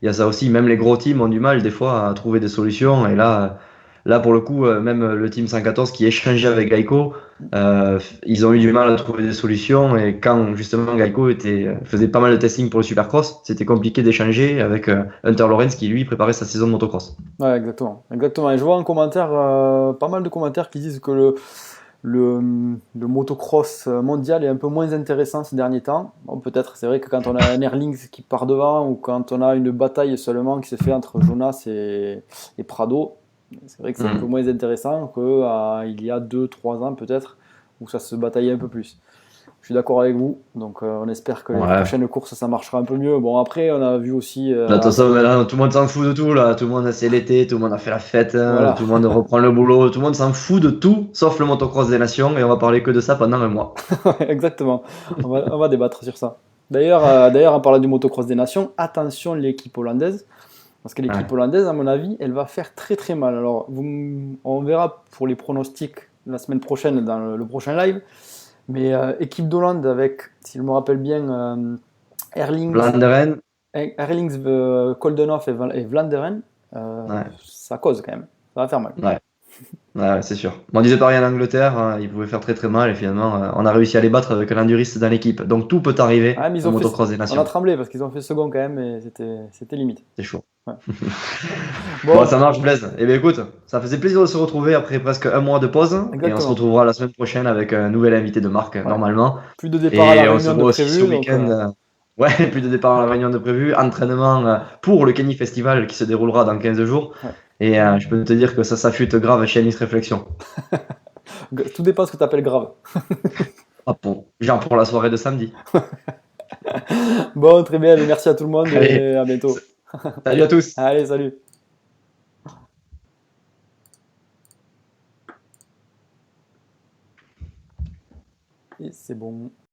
y a ça aussi, même les gros teams ont du mal des fois à trouver des solutions, et là pour le coup, même le team 114 qui échangeait avec Geico, ils ont eu du mal à trouver des solutions, et quand justement Geico faisait pas mal de testing pour le Supercross, c'était compliqué d'échanger avec Hunter Lawrence qui lui préparait sa saison de motocross. Ouais, exactement. Exactement. Et je vois en commentaire, pas mal de commentaires qui disent que le, le motocross mondial est un peu moins intéressant ces derniers temps. Bon, peut-être, c'est vrai que quand on a un Erlings qui part devant ou quand on a une bataille seulement qui se fait entre Jonas et Prado, c'est vrai que c'est un peu Hmm. moins intéressant qu'il y a 2 3 ans peut-être où ça se bataillait un peu plus. Je suis d'accord avec vous, donc on espère que les Ouais. prochaines courses ça marchera un peu mieux. Bon, après, on a vu aussi. Là, de toute façon, mais là, tout le monde s'en fout de tout, là. Tout le monde, c'est l'été, tout le monde a fait la fête, hein, Voilà, tout le monde reprend le boulot, tout le monde s'en fout de tout, sauf le motocross des nations, et on va parler que de ça pendant un mois. exactement. On va débattre sur ça. D'ailleurs, en parlant du motocross des nations, attention l'équipe hollandaise. Parce que l'équipe Ouais. hollandaise, à mon avis, elle va faire très très mal. Alors, on verra pour les pronostics la semaine prochaine dans le prochain live. Mais équipe d'Hollande avec, si je me rappelle bien, Vlaanderen, Erlings, Koldenhoff et Vlaanderen, ouais. ça cause quand même. Ça va faire mal. Ouais. Ouais, c'est sûr. On disait pareil en Angleterre, hein, ils pouvaient faire très très mal et finalement on a réussi à les battre avec l'enduriste dans l'équipe. Donc tout peut arriver Ah, mais au motocross des on a nations. tremblé parce qu'ils ont fait second quand même et c'était limite. C'est chaud. Ouais. Bon, ça marche, Blaise. Eh bien écoute, ça faisait plaisir de se retrouver après presque un mois de pause et on se Exactement. retrouvera la semaine prochaine avec un nouvel invité de marque Ouais. normalement. Plus de départ à la Et on se réunion de voit aussi ce prévu. Donc, week-end. Ouais, plus de départ à la réunion de prévu, entraînement pour le Kenny Festival qui se déroulera dans 15 jours. ouais. Et je peux te dire que ça s'affûte grave chez Nice Réflexion. Tout dépend ce que tu appelles grave. Ah bon, genre pour la soirée de samedi. Bon, très bien. Merci à tout le monde Allez, et à bientôt. salut à tous. Allez, salut. Et c'est bon.